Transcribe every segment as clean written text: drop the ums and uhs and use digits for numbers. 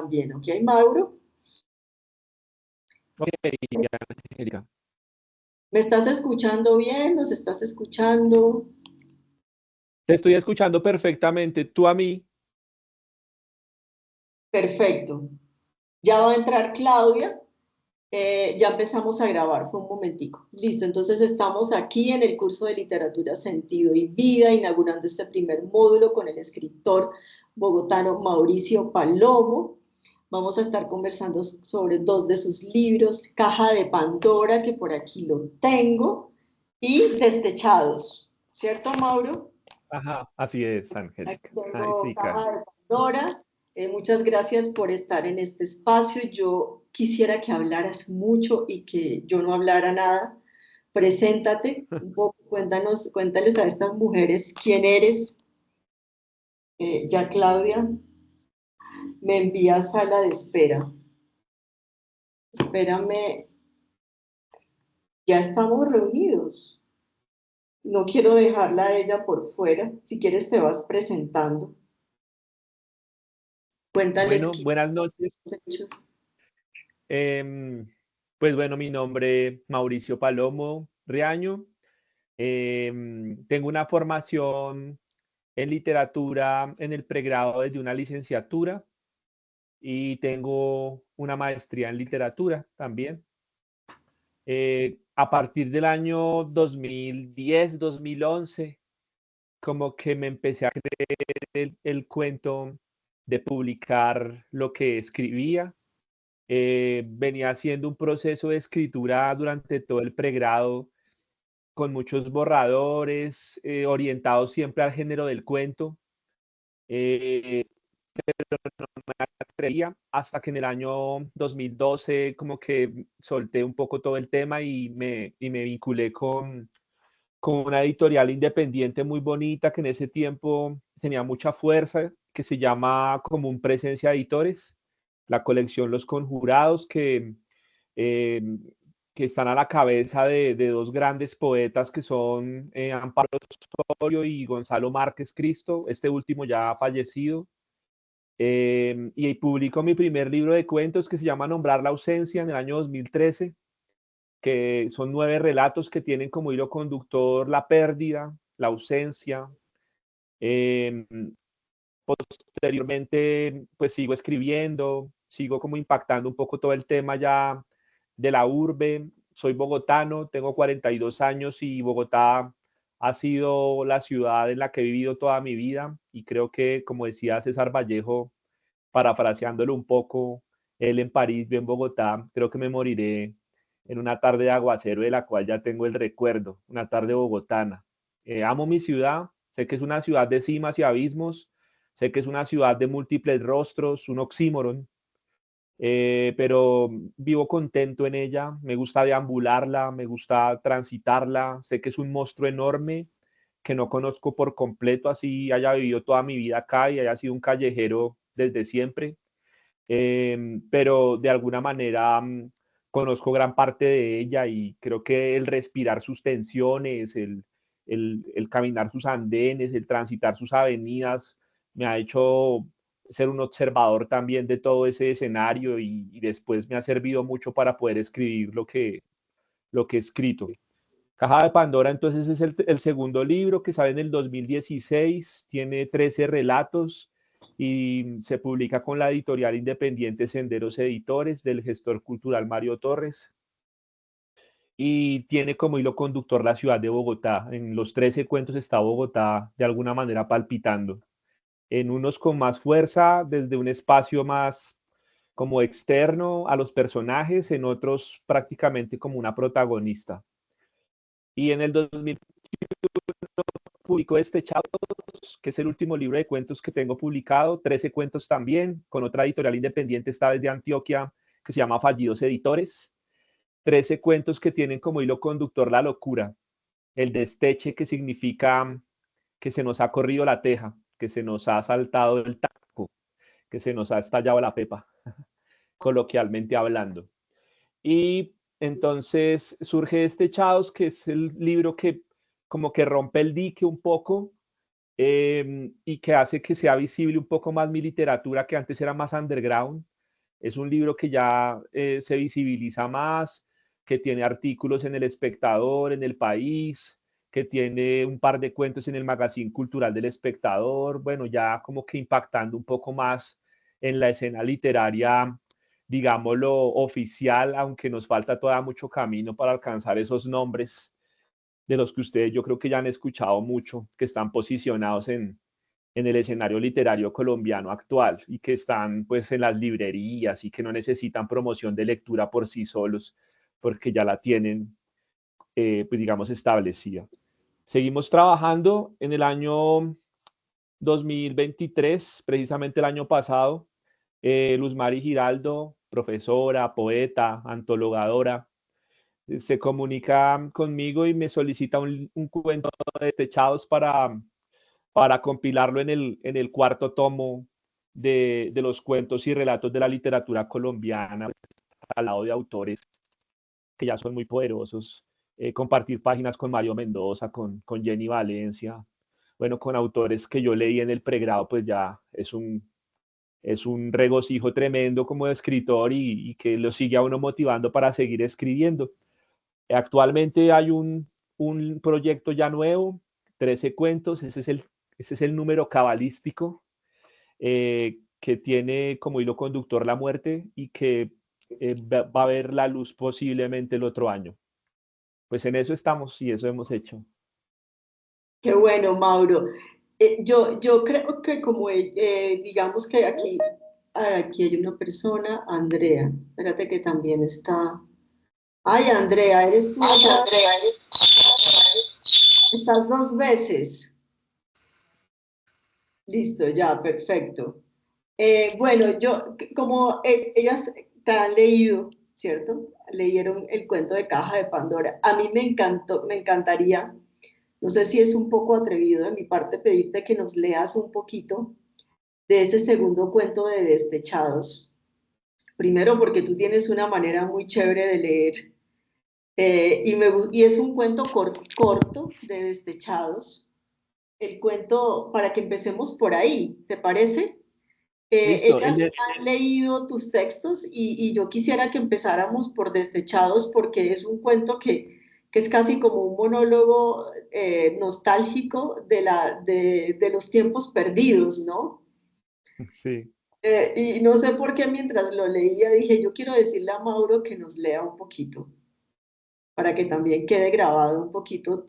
también, ¿ok, Mauro? Ok, Angélica. ¿Me estás escuchando bien? ¿Nos estás escuchando? Te estoy escuchando perfectamente. Tú a mí. Perfecto. Ya va a entrar Claudia. Ya empezamos a grabar, fue un momentico. Listo, entonces estamos aquí en el curso de Literatura, Sentido y Vida, inaugurando este primer módulo con el escritor bogotano Mauricio Palomo. Vamos a estar conversando sobre dos de sus libros, Caja de Pandora, que por aquí lo tengo, y Destechados, ¿cierto, Mauro? Ajá, así es, Aquí Angélica. Ay, tengo sí, Karen. Caja de Pandora. Muchas gracias por estar en este espacio. Yo quisiera que hablaras mucho y que yo no hablara nada. Preséntate un poco, cuéntales a estas mujeres quién eres. Ya Claudia me envía a sala de espera. Espérame, ya estamos reunidos. No quiero dejarla a ella por fuera. Si quieres te vas presentando. Cuéntales Bueno, qué buenas noches. has hecho. Em, pues bueno, mi nombre Mauricio Palomo Riaño. Tengo una formación en literatura en el pregrado desde una licenciatura y tengo una maestría en literatura también. A partir del año 2010, 2011, como que me empecé a creer el cuento de publicar lo que escribía. Venía haciendo un proceso de escritura durante todo el pregrado con muchos borradores, orientados siempre al género del cuento. Eh, Creía hasta que en el año 2012 como que solté un poco todo el tema y me vinculé con una editorial independiente muy bonita que en ese tiempo tenía mucha fuerza, que se llama Común Presencia Editores, la colección Los Conjurados, eh, que están a la cabeza de dos grandes poetas que son Amparo Osorio y Gonzalo Márquez Cristo, este último ya fallecido. Y publico mi primer libro de cuentos que se llama Nombrar la ausencia en el año 2013, que son 9 relatos que tienen como hilo conductor la pérdida, la ausencia. Eh, Posteriormente, pues sigo escribiendo, sigo como impactando un poco todo el tema ya de la urbe. Soy bogotano, tengo 42 años y Bogotá ha sido la ciudad en la que he vivido toda mi vida y creo que, como decía César Vallejo, parafraseándolo un poco, él en París, yo en Bogotá, creo que me moriré en una tarde de aguacero de la cual ya tengo el recuerdo, una tarde bogotana. Amo mi ciudad, sé que es una ciudad de cimas y abismos, sé que es una ciudad de múltiples rostros, un oxímoron, pero vivo contento en ella, me gusta deambularla, me gusta transitarla, sé que es un monstruo enorme que no conozco por completo, así haya vivido toda mi vida acá y haya sido un callejero desde siempre, pero de alguna manera conozco gran parte de ella y creo que el respirar sus tensiones, el caminar sus andenes, el transitar sus avenidas, me ha hecho ser un observador también de todo ese escenario y después me ha servido mucho para poder escribir lo que he escrito. Caja de Pandora, entonces, es el segundo libro que sale en el 2016, tiene 13 relatos y se publica con la editorial independiente Senderos Editores del gestor cultural Mario Torres y tiene como hilo conductor la ciudad de Bogotá. En los 13 cuentos está Bogotá de alguna manera palpitando. En unos con más fuerza, desde un espacio más como externo a los personajes, en otros prácticamente como una protagonista. Y en el 2000 publicó Destechados, que es el último libro de cuentos que tengo publicado, 13 cuentos también, con otra editorial independiente, esta vez de Antioquia, que se llama Fallidos Editores. 13 cuentos que tienen como hilo conductor la locura, el desteche, que significa que se nos ha corrido la teja, que se nos ha saltado el taco, que se nos ha estallado la pepa, coloquialmente hablando. Y entonces surge Destechados, que es el libro que como que rompe el dique un poco, y que hace que sea visible un poco más mi literatura, que antes era más underground, Es un libro que ya se visibiliza más, que tiene artículos en El Espectador, en El País, que tiene un par de cuentos en el Magazine Cultural del Espectador, bueno, ya como que impactando un poco más en la escena literaria, digámoslo, oficial, aunque nos falta todavía mucho camino para alcanzar esos nombres de los que ustedes yo creo que ya han escuchado mucho, que están posicionados en el escenario literario colombiano actual y que están pues en las librerías y que no necesitan promoción de lectura por sí solos porque ya la tienen, pues digamos, establecida. Seguimos trabajando en el año 2023, precisamente el año pasado. Luz Mari Giraldo, profesora, poeta, antologadora, se comunica conmigo y me solicita un cuento de Desechados para compilarlo en el cuarto tomo de los cuentos y relatos de la literatura colombiana, al lado de autores que ya son muy poderosos, compartir páginas con Mario Mendoza, con Jenny Valencia, bueno, con autores que yo leí en el pregrado, pues ya es un regocijo tremendo como escritor y que lo sigue a uno motivando para seguir escribiendo. Actualmente hay un proyecto ya nuevo, 13 cuentos, ese es el número cabalístico que tiene como hilo conductor la muerte y que va a ver la luz posiblemente el otro año. Pues en eso estamos y eso hemos hecho. Qué bueno, Mauro. Yo creo que como, digamos que aquí hay una persona, Andrea, espérate que también está. Ay, Andrea, eres tú. Ay, Andrea, eres... Estás dos veces. Listo, ya, perfecto. Bueno, como ellas te han leído, ¿cierto? Leyeron el cuento de Caja de Pandora. A mí me encantó, me encantaría, no sé si es un poco atrevido de mi parte pedirte que nos leas un poquito de ese segundo cuento de Despechados. Primero porque tú tienes una manera muy chévere de leer y es un cuento corto de Despechados. El cuento, para que empecemos por ahí, ¿te parece? Listo. Ellas han leído tus textos y yo quisiera que empezáramos por Despechados porque es un cuento que es casi como un monólogo nostálgico de los tiempos perdidos, ¿no? Sí. Y no sé por qué mientras lo leía dije, yo quiero decirle a Mauro que nos lea un poquito, para que también quede grabado un poquito,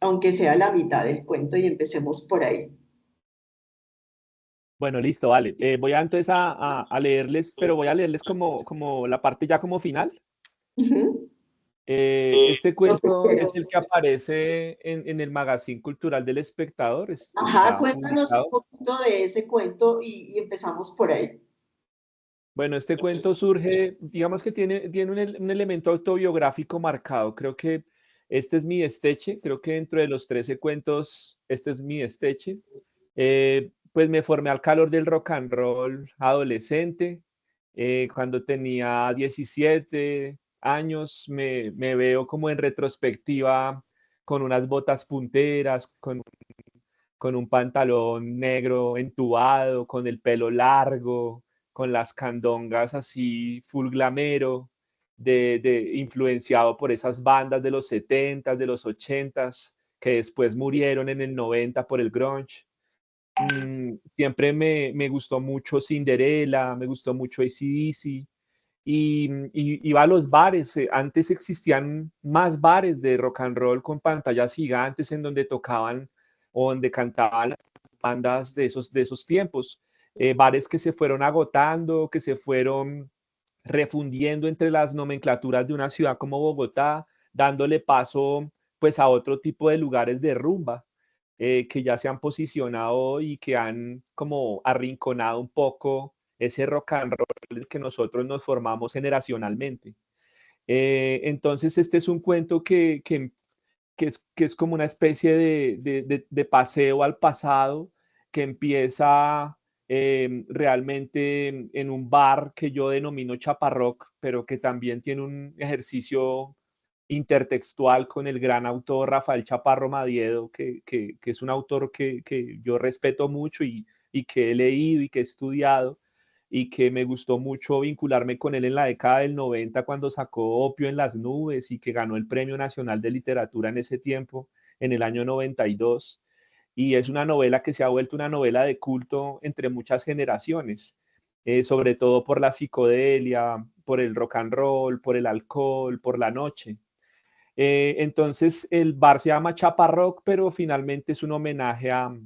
aunque sea la mitad del cuento y empecemos por ahí. Bueno, listo, vale. Voy a entonces a leerles, pero voy a leerles como la parte ya como final. Ujú. Este Lo que cuento es el quieras. que aparece en el Magazine Cultural del Espectador. Ajá, Está cuéntanos un publicado. poquito de ese cuento y empezamos por ahí. Bueno, este cuento surge, digamos que tiene un elemento autobiográfico marcado. Creo que este es mi desteche. Creo que dentro de los 13 cuentos, este es mi desteche. Pues me formé al calor del rock and roll adolescente. Cuando tenía 17 años, me veo como en retrospectiva con unas botas punteras, con un pantalón negro entubado, con el pelo largo, con las candongas así full glamero, influenciado por esas bandas de los 70s, de los 80s, que después murieron en el 90 por el grunge. Siempre me gustó mucho Cinderella, me gustó mucho AC/DC y iba a los bares. Antes existían más bares de rock and roll con pantallas gigantes en donde tocaban o donde cantaban las bandas de esos tiempos. Bares que se fueron agotando, que se fueron refundiendo entre las nomenclaturas de una ciudad como Bogotá, dándole paso pues a otro tipo de lugares de rumba que ya se han posicionado y que han como arrinconado un poco ese rock and roll que nosotros nos formamos generacionalmente. Entonces, este es un cuento que es como una especie de paseo al pasado que empieza realmente en un bar que yo denomino chaparrock, pero que también tiene un ejercicio intertextual con el gran autor Rafael Chaparro Madiedo, que es un autor que yo respeto mucho y que he leído y que he estudiado. y que me gustó mucho vincularme con él en la década del 90 cuando sacó Opio en las nubes y que ganó el Premio Nacional de Literatura en ese tiempo, en el año 92. Y es una novela que se ha vuelto una novela de culto entre muchas generaciones, sobre todo por la psicodelia, por el rock and roll, por el alcohol, por la noche. Entonces el bar se llama Chaparrock, pero finalmente es un homenaje a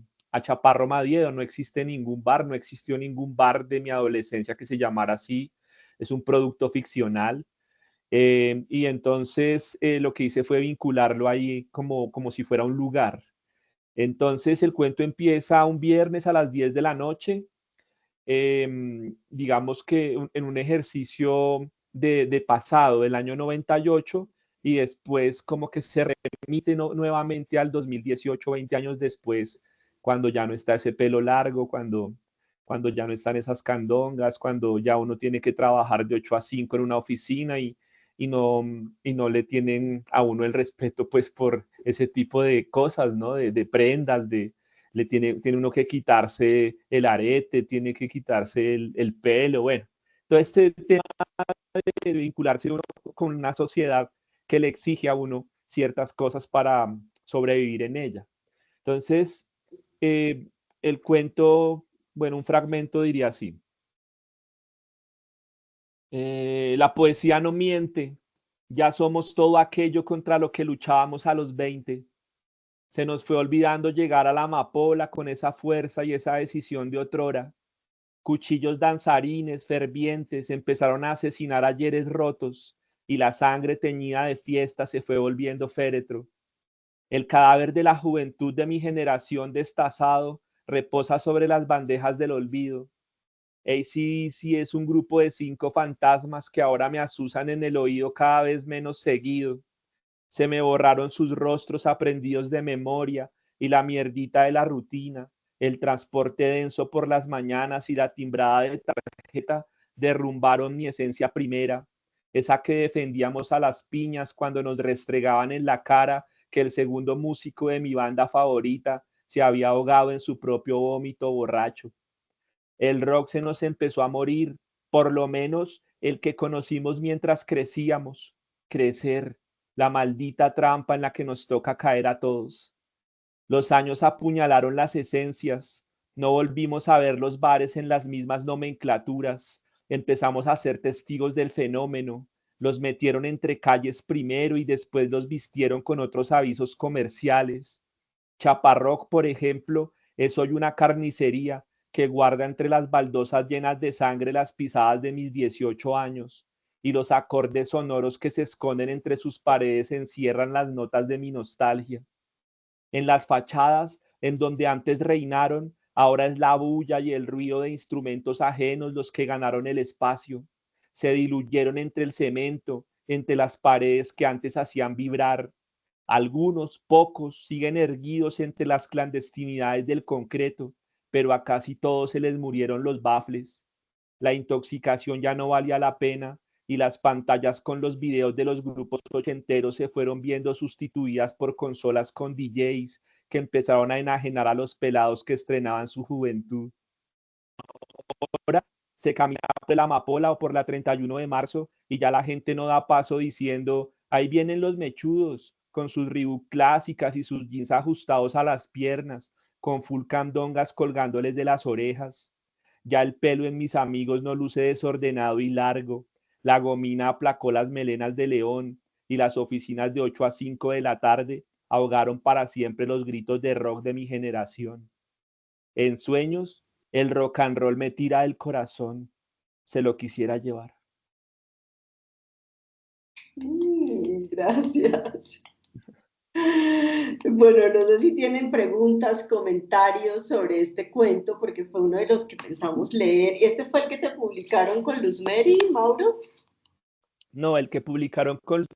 Chaparro Madiedo. No existe ningún bar, no existió ningún bar de mi adolescencia que se llamara así. Es un producto ficcional. Y entonces lo que hice fue vincularlo ahí como si fuera un lugar. Entonces el cuento empieza un viernes a las 10 de la noche, digamos que en un ejercicio de pasado del año 98 y después como que se remite nuevamente al 2018, 20 años después, cuando ya no está ese pelo largo, cuando ya no están esas candongas, cuando ya uno tiene que trabajar de 8 a 5 en una oficina y no, y no le tienen a uno el respeto pues por ese tipo de cosas, ¿no? De prendas, tiene uno que quitarse el arete, tiene que quitarse el pelo, bueno, todo este tema de vincularse uno con una sociedad que le exige a uno ciertas cosas para sobrevivir en ella. Entonces, el cuento, bueno, un fragmento diría así. La poesía no miente, ya somos todo aquello contra lo que luchábamos a los 20. Se nos fue olvidando llegar a la amapola con esa fuerza y esa decisión de otrora. Cuchillos danzarines, fervientes, empezaron a asesinar ayeres rotos y la sangre teñida de fiesta se fue volviendo féretro. El cadáver de la juventud de mi generación destazado reposa sobre las bandejas del olvido. AC/DC es un grupo de 5 fantasmas que ahora me asusan en el oído cada vez menos seguido. Se me borraron sus rostros aprendidos de memoria y la mierdita de la rutina, el transporte denso por las mañanas y la timbrada de tarjeta derrumbaron mi esencia primera, esa que defendíamos a las piñas cuando nos restregaban en la cara que el segundo músico de mi banda favorita se había ahogado en su propio vómito borracho. El rock se nos empezó a morir, por lo menos el que conocimos mientras crecíamos. Crecer, la maldita trampa en la que nos toca caer a todos. Los años apuñalaron las esencias, no volvimos a ver los bares en las mismas nomenclaturas, empezamos a ser testigos del fenómeno, los metieron entre calles primero y después los vistieron con otros avisos comerciales. Chaparroc, por ejemplo, es hoy una carnicería que guarda entre las baldosas llenas de sangre las pisadas de mis 18 años, y los acordes sonoros que se esconden entre sus paredes encierran las notas de mi nostalgia. En las fachadas, en donde antes reinaron, ahora es la bulla y el ruido de instrumentos ajenos los que ganaron el espacio. Se diluyeron entre el cemento, entre las paredes que antes hacían vibrar. Algunos, pocos, siguen erguidos entre las clandestinidades del concreto, pero a casi todos se les murieron los bafles. La intoxicación ya no valía la pena y las pantallas con los videos de los grupos ochenteros se fueron viendo sustituidas por consolas con DJs que empezaron a enajenar a los pelados que estrenaban su juventud. Ahora se camina por la Amapola o por la 31 de marzo y ya la gente no da paso diciendo, ahí vienen los mechudos, con sus Reebok clásicas y sus jeans ajustados a las piernas, con full candongas colgándoles de las orejas. Ya el pelo en mis amigos no luce desordenado y largo. La gomina aplacó las melenas de león y las oficinas de 8 a 5 de la tarde ahogaron para siempre los gritos de rock de mi generación. En sueños, el rock and roll me tira del corazón. Se lo quisiera llevar. Gracias. Bueno, no sé si tienen preguntas, comentarios sobre este cuento, porque fue uno de los que pensamos leer. ¿Y este fue el que te publicaron con Luz Mary, Mauro? No, el que publicaron con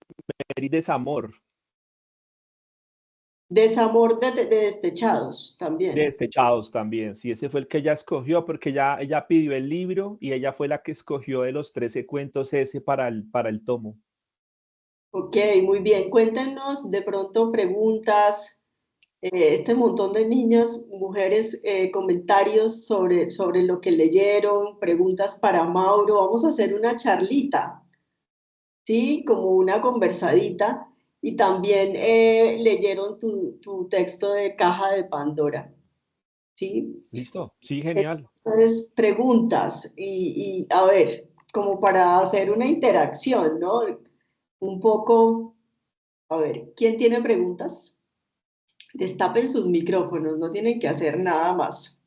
Mary Desamor. Desamor de Destechados también. Despechados también, sí, ese fue el que ella escogió porque ella pidió el libro y ella fue la que escogió de los 13 cuentos ese para el tomo. Ok, muy bien. Cuéntenos de pronto preguntas, este montón de niñas, mujeres, comentarios sobre lo que leyeron, preguntas para Mauro. Vamos a hacer una charlita, ¿sí? Como una conversadita. Y también leyeron tu texto de Caja de Pandora, ¿sí? ¿Listo? Sí, genial. Entonces, preguntas y a ver, como para hacer una interacción, ¿no? Un poco, a ver, ¿quién tiene preguntas? Destapen sus micrófonos, no tienen que hacer nada más.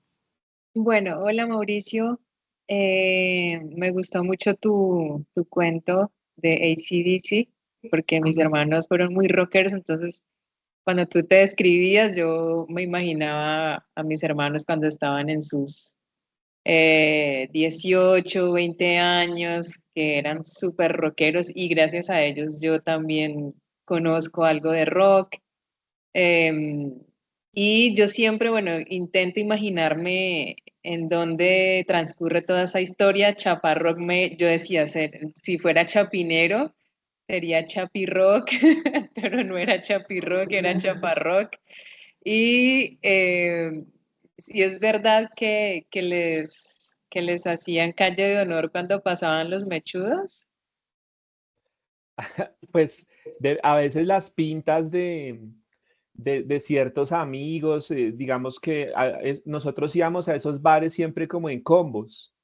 Bueno, hola Mauricio. Me gustó mucho tu cuento de AC/DC porque mis hermanos fueron muy rockeros, entonces cuando tú te describías yo me imaginaba a mis hermanos cuando estaban en sus 18, 20 años, que eran súper rockeros y gracias a ellos yo también conozco algo de rock. Em, y yo siempre, bueno, intento imaginarme en dónde transcurre toda esa historia. Chaparrock, yo decía, si fuera chapinero, sería chapirrock, pero no era chapirrock, era chaparrock. Y, y es verdad que les hacían calle de honor cuando pasaban los mechudos. Pues a veces las pintas de ciertos amigos, digamos que nosotros íbamos a esos bares siempre como en combos.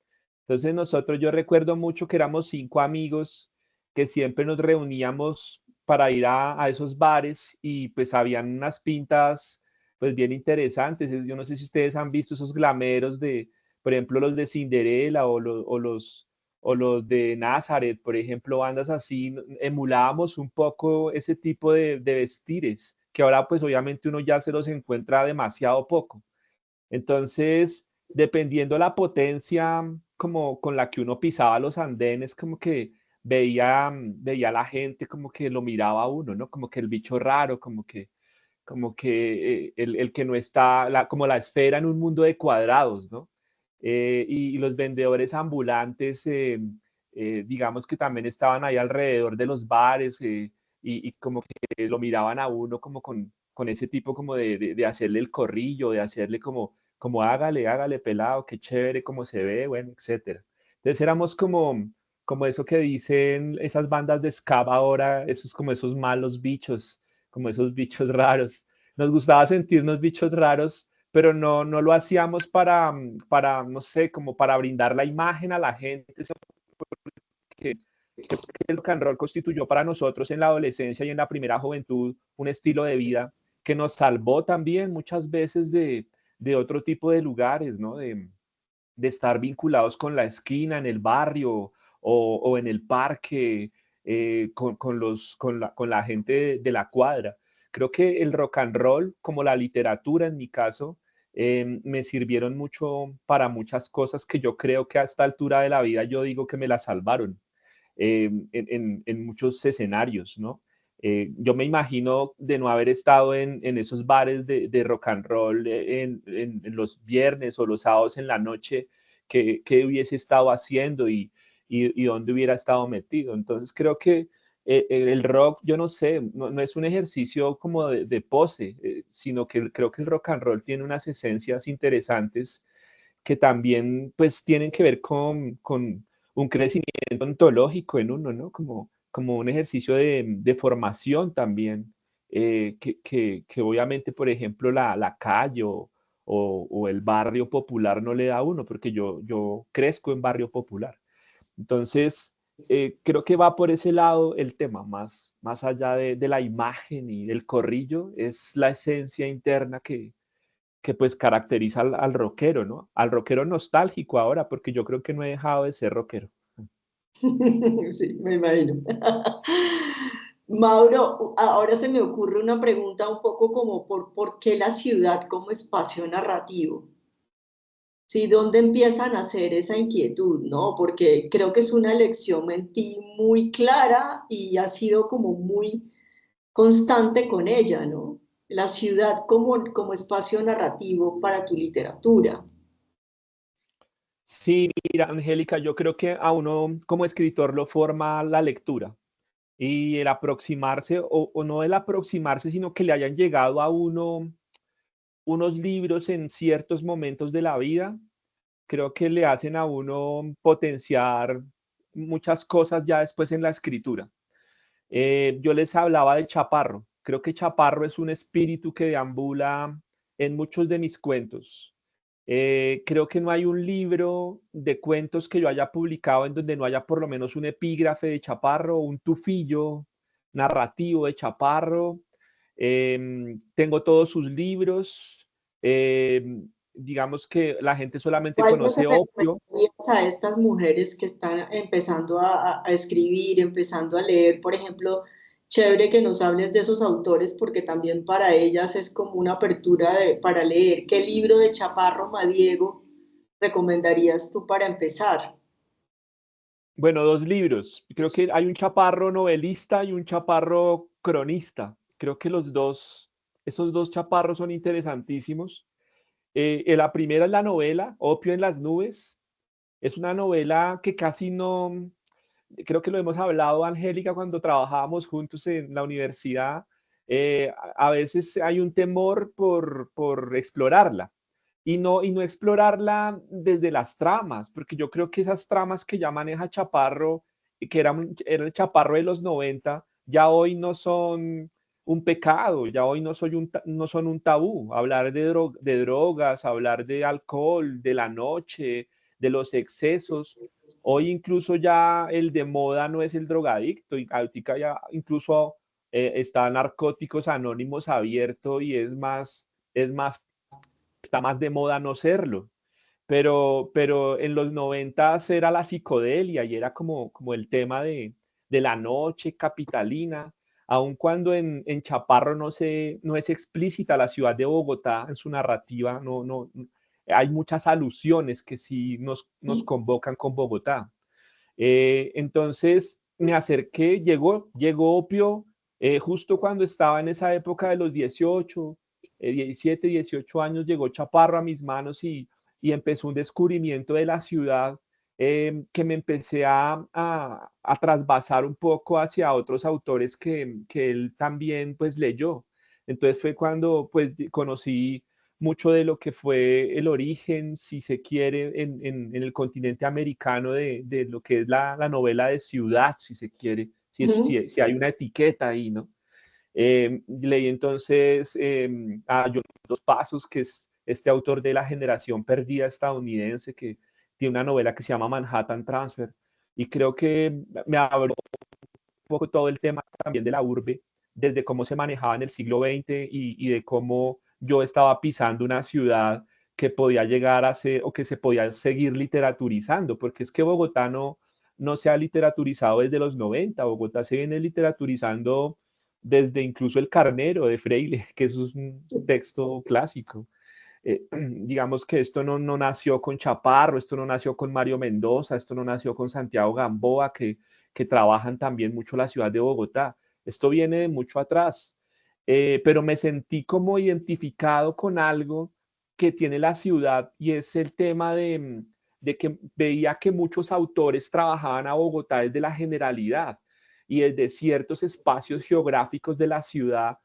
Entonces nosotros, yo recuerdo mucho que éramos 5 amigos que siempre nos reuníamos para ir a esos bares y pues habían unas pintas pues bien interesantes. Yo no sé si ustedes han visto esos glameros de, por ejemplo, los de Cinderella o los de Nazareth, por ejemplo, bandas así. Emulábamos un poco ese tipo de vestires, que ahora pues obviamente uno ya se los encuentra demasiado poco. Entonces, dependiendo la potencia como con la que uno pisaba los andenes, como que veía a la gente como que lo miraba a uno, ¿no? Como que el bicho raro, como que el que no está, como la esfera en un mundo de cuadrados, ¿no? Y los vendedores ambulantes, digamos que también estaban ahí alrededor de los bares, y como que lo miraban a uno como con ese tipo como de hacerle el corrillo, de hacerle como hágale, hágale pelado, qué chévere como se ve, bueno, etcétera. Entonces éramos como eso que dicen esas bandas de ska ahora, esos como esos malos bichos, como esos bichos raros. Nos gustaba sentirnos bichos raros, pero no lo hacíamos para, no sé, como para brindar la imagen a la gente, que, que el rock and roll constituyó para nosotros en la adolescencia y en la primera juventud un estilo de vida que nos salvó también muchas veces de otro tipo de lugares, ¿no? De estar vinculados con la esquina, en el barrio o en el parque, con la gente la cuadra. Creo que el rock and roll, como la literatura en mi caso, me sirvieron mucho para muchas cosas que yo creo que a esta altura de la vida yo digo que me la salvaron en muchos escenarios, ¿no? Yo me imagino de no haber estado en esos bares de rock and roll en los viernes o los sábados en la noche, que hubiese estado haciendo y dónde hubiera estado metido. Entonces creo que el rock, yo no sé, no es un ejercicio como de pose, sino que creo que el rock and roll tiene unas esencias interesantes que también pues tienen que ver con un crecimiento ontológico en uno, ¿no? Como un ejercicio de formación también, que obviamente, por ejemplo, la calle o el barrio popular no le da a uno, porque yo crezco en barrio popular. Entonces, creo que va por ese lado el tema, más allá de la imagen y del corrillo, es la esencia interna que pues caracteriza al rockero, ¿no? Al rockero nostálgico ahora, porque yo creo que no he dejado de ser rockero. Sí, me imagino. Mauro, ahora se me ocurre una pregunta un poco como por qué la ciudad como espacio narrativo. Sí, ¿dónde empiezan a hacer esa inquietud, no? Porque creo que es una elección en ti muy clara y has sido como muy constante con ella, ¿no? La ciudad como espacio narrativo para tu literatura. Sí, mira, Angélica, yo creo que a uno como escritor lo forma la lectura y el aproximarse, o no el aproximarse, sino que le hayan llegado a uno unos libros en ciertos momentos de la vida, creo que le hacen a uno potenciar muchas cosas ya después en la escritura. Yo les hablaba de Chaparro. Creo que Chaparro es un espíritu que deambula en muchos de mis cuentos. Creo que no hay un libro de cuentos que yo haya publicado en donde no haya por lo menos un epígrafe de Chaparro o un tufillo narrativo de Chaparro. Tengo todos sus libros. Digamos que la gente solamente ¿Cuál le conoce Opio. recomendarías a estas mujeres que están empezando a escribir, empezando a leer? Por ejemplo, chévere que nos hables de esos autores porque también para ellas es como una apertura para leer. ¿Qué libro de Chaparro Madiego recomendarías tú para empezar? Bueno, dos libros. Creo que hay un Chaparro novelista y un Chaparro cronista. Creo que esos dos chaparros son interesantísimos. La primera es la novela, Opio en las nubes. Es una novela que casi no, creo que lo hemos hablado, Angélica, cuando trabajábamos juntos en la universidad. A veces hay un temor por explorarla y no explorarla desde las tramas, porque yo creo que esas tramas que ya maneja Chaparro, que era el Chaparro de los 90, ya hoy no son un pecado, ya hoy no son un tabú. Hablar de drogas, hablar de alcohol, de la noche, de los excesos. Hoy incluso ya el de moda no es el drogadicto, y ahorita ya incluso está Narcóticos Anónimos abierto y es más, está más de moda no serlo. Pero en los 90 era la psicodelia y era como el tema de la noche capitalina, aun cuando en Chaparro no es explícita la ciudad de Bogotá en su narrativa, hay muchas alusiones que sí nos convocan con Bogotá. Entonces me acerqué, llegó Opio justo cuando estaba en esa época de los 18, 17, 18 años, llegó Chaparro a mis manos y empezó un descubrimiento de la ciudad que me empecé a trasvasar un poco hacia otros autores que él también pues leyó. Entonces fue cuando pues conocí mucho de lo que fue el origen, si se quiere, en el continente americano de lo que es la novela de ciudad, si se quiere, si hay una etiqueta ahí, ¿no? Leí entonces a Jonathan Dos Pasos, que es este autor de La Generación Perdida estadounidense, que tiene una novela que se llama Manhattan Transfer, y creo que me abrió un poco todo el tema también de la urbe, desde cómo se manejaba en el siglo XX y de cómo yo estaba pisando una ciudad que podía llegar a ser o que se podía seguir literaturizando, porque es que Bogotá no se ha literaturizado desde los 90. Bogotá se viene literaturizando desde incluso El Carnero de Freire, que eso es un texto clásico. Digamos que esto no nació con Chaparro, esto no nació con Mario Mendoza, esto no nació con Santiago Gamboa, que trabajan también mucho la ciudad de Bogotá. Esto viene de mucho atrás, pero me sentí como identificado con algo que tiene la ciudad y es el tema de que veía que muchos autores trabajaban a Bogotá desde la generalidad y desde ciertos espacios geográficos de la ciudad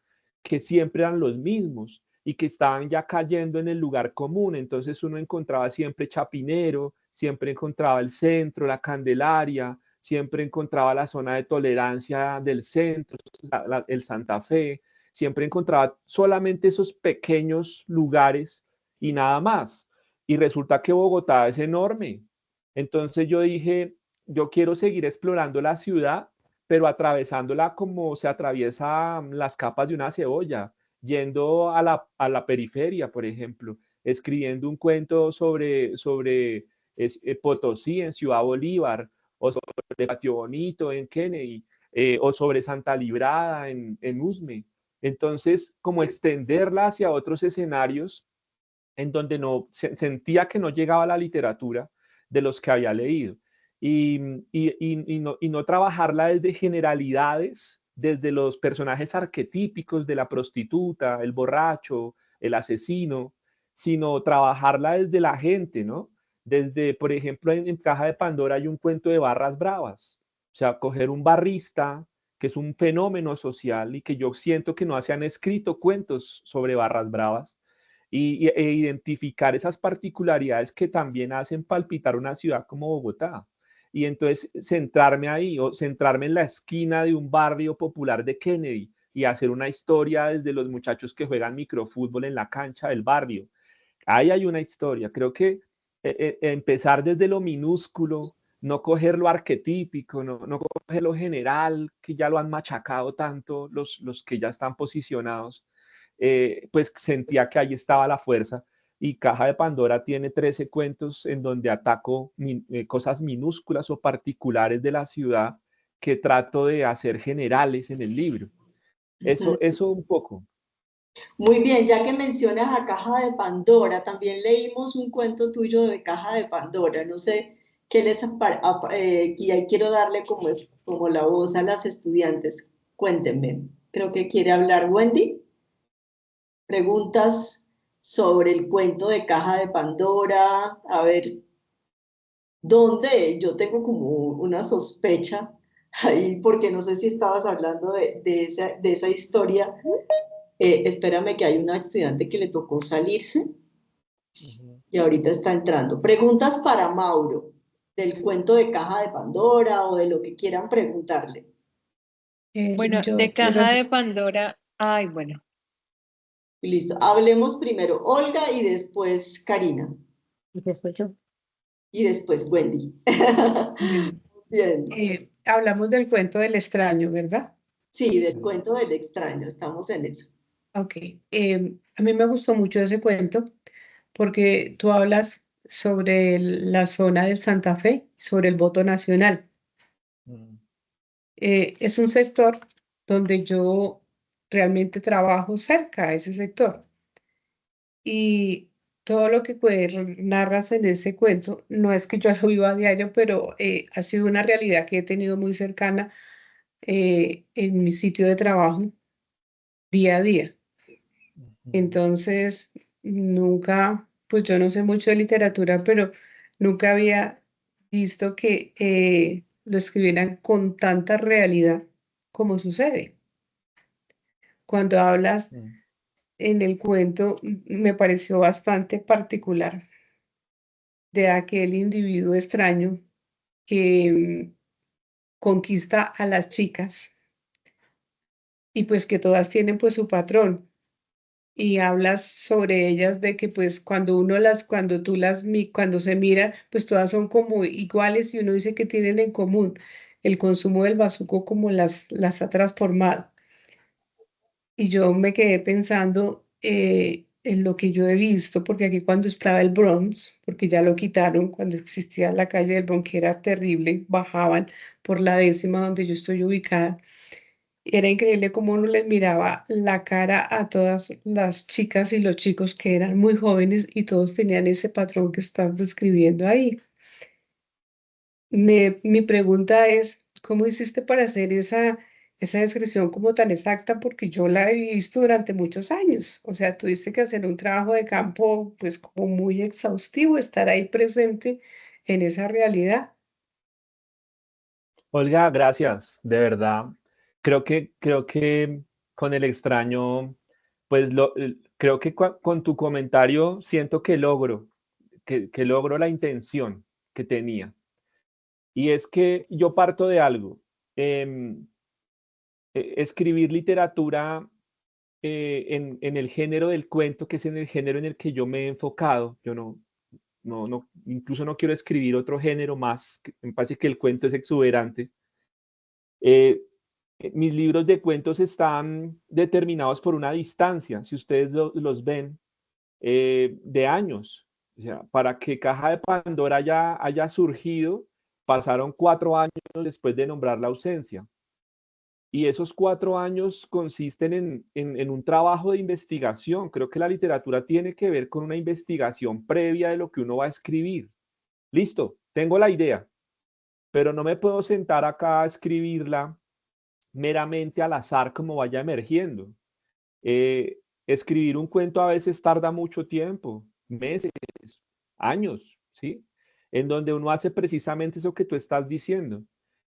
que siempre eran los mismos y que estaban ya cayendo en el lugar común. Entonces uno encontraba siempre Chapinero, siempre encontraba el centro, la Candelaria, siempre encontraba la zona de tolerancia del centro, el Santa Fe, siempre encontraba solamente esos pequeños lugares y nada más. Y resulta que Bogotá es enorme. Entonces yo dije, yo quiero seguir explorando la ciudad, pero atravesándola como se atraviesa las capas de una cebolla, yendo a la periferia, por ejemplo, escribiendo un cuento sobre Potosí en Ciudad Bolívar, o sobre Patio Bonito en Kennedy, o sobre Santa Librada en Usme. Entonces, como extenderla hacia otros escenarios en donde sentía que no llegaba la literatura de los que había leído. Y no trabajarla desde generalidades, desde los personajes arquetípicos de la prostituta, el borracho, el asesino, sino trabajarla desde la gente, ¿no? Desde, por ejemplo, en Caja de Pandora hay un cuento de barras bravas. O sea, coger un barrista, que es un fenómeno social y que yo siento que no se han escrito cuentos sobre barras bravas, e identificar esas particularidades que también hacen palpitar una ciudad como Bogotá. Y entonces centrarme ahí o centrarme en la esquina de un barrio popular de Kennedy y hacer una historia desde los muchachos que juegan microfútbol en la cancha del barrio. Ahí hay una historia. Creo que empezar desde lo minúsculo, no coger lo arquetípico, no coger lo general, que ya lo han machacado tanto los que ya están posicionados, pues sentía que ahí estaba la fuerza. Y Caja de Pandora tiene 13 cuentos en donde ataco cosas minúsculas o particulares de la ciudad que trato de hacer generales en el libro. Eso un poco. Muy bien, ya que mencionas a Caja de Pandora, también leímos un cuento tuyo de Caja de Pandora. No sé qué quiero darle como la voz a las estudiantes. Cuéntenme. Creo que quiere hablar Wendy. Preguntas sobre el cuento de Caja de Pandora. A ver, ¿dónde? Yo tengo como una sospecha ahí, porque no sé si estabas hablando de esa historia. Espérame que hay una estudiante que le tocó salirse y ahorita está entrando. Preguntas para Mauro, del cuento de Caja de Pandora o de lo que quieran preguntarle. Bueno, de Caja de Pandora, ay, bueno. Listo. Hablemos primero Olga y después Karina. Y después yo. Y después Wendy. Bien. Hablamos del cuento del extraño, ¿verdad? Sí, del cuento del extraño, estamos en eso. Ok. A mí me gustó mucho ese cuento porque tú hablas sobre la zona del Santa Fe, sobre el voto nacional. Es un sector donde yo realmente trabajo cerca a ese sector. Y todo lo que narras en ese cuento, no es que yo lo viva a diario, pero ha sido una realidad que he tenido muy cercana en mi sitio de trabajo día a día. Entonces, nunca, pues yo no sé mucho de literatura, pero nunca había visto que lo escribieran con tanta realidad como sucede. Cuando hablas en el cuento, me pareció bastante particular de aquel individuo extraño que conquista a las chicas y pues que todas tienen pues su patrón. Y hablas sobre ellas de que pues cuando se miran, pues todas son como iguales y uno dice que tienen en común el consumo del bazuco como las ha transformado. Y yo me quedé pensando en lo que yo he visto, porque aquí cuando estaba el Bronx, porque ya lo quitaron, cuando existía la calle del Bronx, que era terrible, bajaban por la 10ª donde yo estoy ubicada. Era increíble cómo uno les miraba la cara a todas las chicas y los chicos que eran muy jóvenes y todos tenían ese patrón que estás describiendo ahí. Mi pregunta es, ¿cómo hiciste para hacer esa descripción como tan exacta? Porque yo la he visto durante muchos años. O sea, tuviste que hacer un trabajo de campo pues como muy exhaustivo, estar ahí presente en esa realidad. Olga, gracias, de verdad. Creo que con el extraño, pues creo que con tu comentario siento que que logro la intención que tenía. Y es que yo parto de algo. Escribir literatura en el género del cuento, que es en el género en el que yo me he enfocado. Yo incluso no quiero escribir otro género más. Me parece que el cuento es exuberante. Mis libros de cuentos están determinados por una distancia, si ustedes los ven, de años. O sea, para que Caja de Pandora haya surgido, pasaron 4 años después de nombrar la ausencia. Y esos 4 años consisten en un trabajo de investigación. Creo que la literatura tiene que ver con una investigación previa de lo que uno va a escribir. Listo, tengo la idea, pero no me puedo sentar acá a escribirla meramente al azar como vaya emergiendo. Escribir un cuento a veces tarda mucho tiempo, meses, años, ¿sí? En donde uno hace precisamente eso que tú estás diciendo.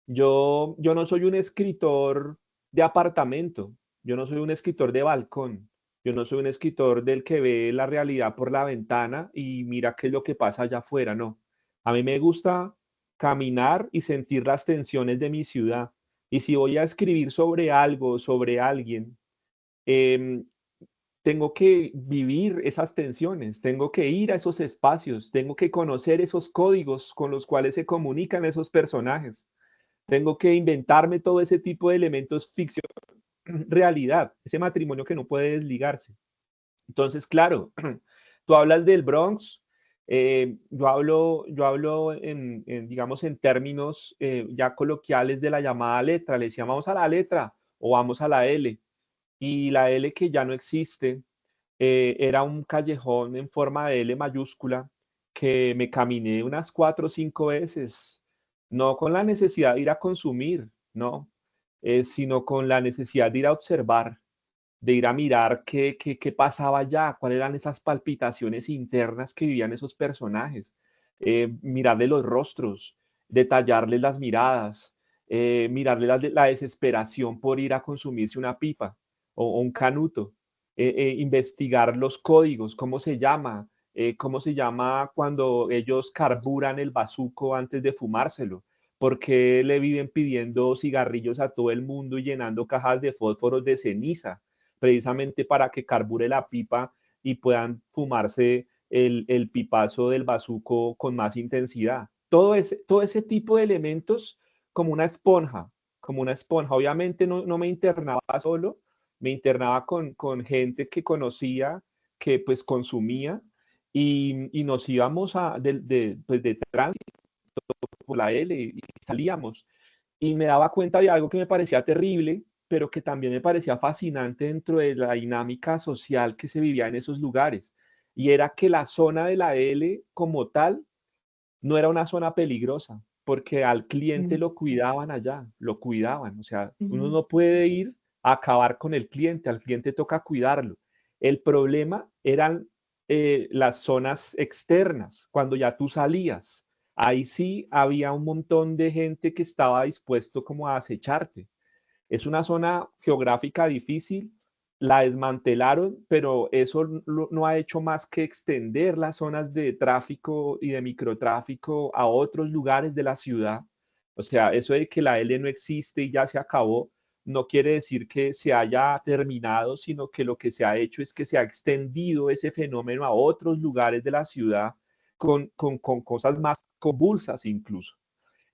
Yo no soy un escritor de apartamento, yo no soy un escritor de balcón, Yo no soy un escritor del que ve la realidad por la ventana y mira qué es lo que pasa allá afuera, no. A mí me gusta caminar y sentir las tensiones de mi ciudad. Y si voy a escribir sobre algo, sobre alguien, em, tengo que vivir esas tensiones, tengo que ir a esos espacios, tengo que conocer esos códigos con los cuales se comunican esos personajes. Tengo que inventarme todo ese tipo de elementos ficción, realidad, ese matrimonio que no puede desligarse. Entonces, claro, tú hablas del Bronx, yo hablo digamos, en términos ya coloquiales de la llamada letra. Le decíamos vamos a la letra o vamos a la L. Y la L que ya no existe, era un callejón en forma de L mayúscula que me caminé unas 4 o 5 veces, no con la necesidad de ir a consumir, no, sino con la necesidad de ir a observar, de ir a mirar qué pasaba allá, cuáles eran esas palpitaciones internas que vivían esos personajes, mirarle los rostros, detallarles las miradas, mirarle la desesperación por ir a consumirse una pipa o un canuto, investigar los códigos, cómo se llama cuando ellos carburan el bazuco antes de fumárselo, por qué le viven pidiendo cigarrillos a todo el mundo y llenando cajas de fósforos de ceniza, precisamente para que carbure la pipa y puedan fumarse el pipazo del bazuco con más intensidad. Todo ese tipo de elementos como una esponja, como una esponja. Obviamente no me internaba solo, me internaba con gente que conocía, que pues consumía y nos íbamos pues de tránsito por la L y salíamos. Y me daba cuenta de algo que me parecía terrible, pero que también me parecía fascinante dentro de la dinámica social que se vivía en esos lugares. Y era que la zona de la L como tal no era una zona peligrosa, porque al cliente Mm, lo cuidaban allá, lo cuidaban. O sea, uno ujú, no puede ir a acabar con el cliente, al cliente toca cuidarlo. El problema eran las zonas externas, cuando ya tú salías. Ahí sí había un montón de gente que estaba dispuesto como a acecharte. Es una zona geográfica difícil, la desmantelaron, pero eso no ha hecho más que extender las zonas de tráfico y de microtráfico a otros lugares de la ciudad. O sea, eso de que la L no existe y ya se acabó, no quiere decir que se haya terminado, sino que lo que se ha hecho es que se ha extendido ese fenómeno a otros lugares de la ciudad con cosas más convulsas incluso.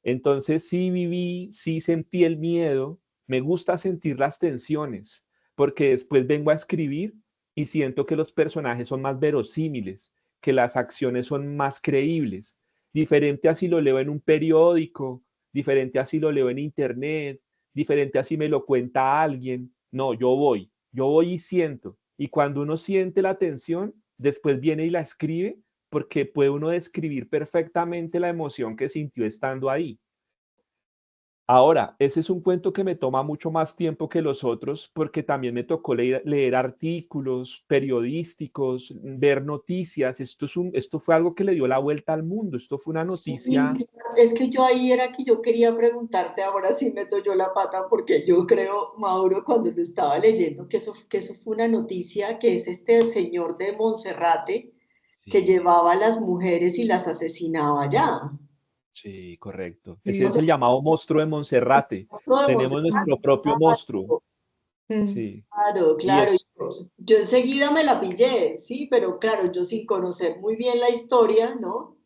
Entonces sí viví, sí sentí el miedo, me gusta sentir las tensiones, porque después vengo a escribir y siento que los personajes son más verosímiles, que las acciones son más creíbles, diferente a si lo leo en un periódico, diferente a si lo leo en internet, diferente a si me lo cuenta alguien. No, yo voy y siento. Y cuando uno siente la tensión, después viene y la escribe porque puede uno describir perfectamente la emoción que sintió estando ahí. Ahora, ese es un cuento que me toma mucho más tiempo que los otros porque también me tocó leer artículos periodísticos, ver noticias. Esto fue algo que le dio la vuelta al mundo. Esto fue una Sí, noticia. es que yo ahí era que yo quería preguntarte, ahora sí meto yo la pata, porque yo creo, Mauro, cuando lo estaba leyendo, que eso fue una noticia, que es este señor de Monserrate que Sí, llevaba a las mujeres y las asesinaba allá. sí, correcto. Ese O es sí, sea, el llamado monstruo de Monserrate. monstruo de Tenemos Monserrate, nuestro propio monstruo. mm, Sí. claro, Y claro. es, Yo enseguida me la pillé, sí, pero claro, yo sin conocer muy bien la historia, ¿no?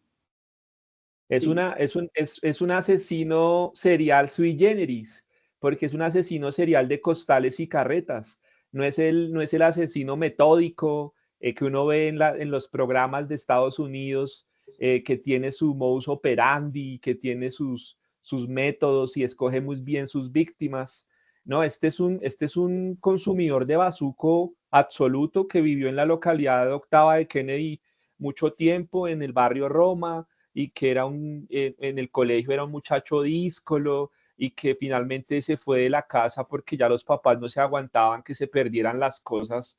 Es, Sí. una, es un asesino serial sui generis, porque es un asesino serial de costales y carretas. No es el asesino metódico que uno ve en los programas de Estados Unidos, que tiene su modus operandi, que tiene sus métodos y escoge muy bien sus víctimas. No, este es un consumidor de bazuco absoluto que vivió en la localidad de Octava de Kennedy mucho tiempo, en el barrio Roma, y que en el colegio era un muchacho díscolo y que finalmente se fue de la casa porque ya los papás no se aguantaban que se perdieran las cosas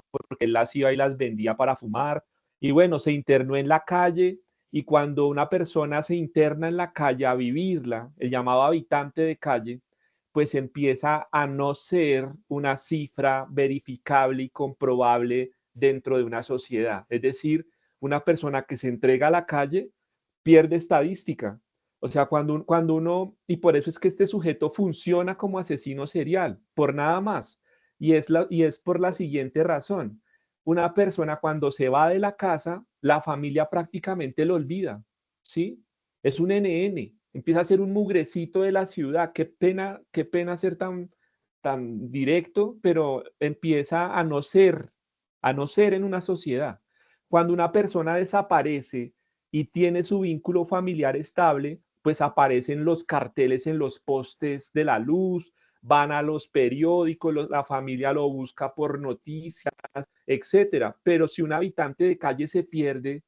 porque él las iba y las vendía para fumar. Y bueno, se internó en la calle y cuando una persona se interna en la calle a vivirla, el llamado habitante de calle, pues empieza a no ser una cifra verificable y comprobable dentro de una sociedad. Es decir, una persona que se entrega a la calle pierde estadística. O sea, cuando uno, y por eso es que este sujeto funciona como asesino serial, por nada más. Y es por la siguiente razón. Una persona cuando se va de la casa, la familia prácticamente lo olvida, ¿sí? Es un NN, empieza a ser un mugrecito de la ciudad. Qué pena ser tan directo, pero empieza a no ser en una sociedad. Cuando una persona desaparece y tiene su vínculo familiar estable, pues aparecen los carteles en los postes de la luz, van a los periódicos, la familia lo busca por noticias, etcétera. Pero si un habitante de calle se pierde,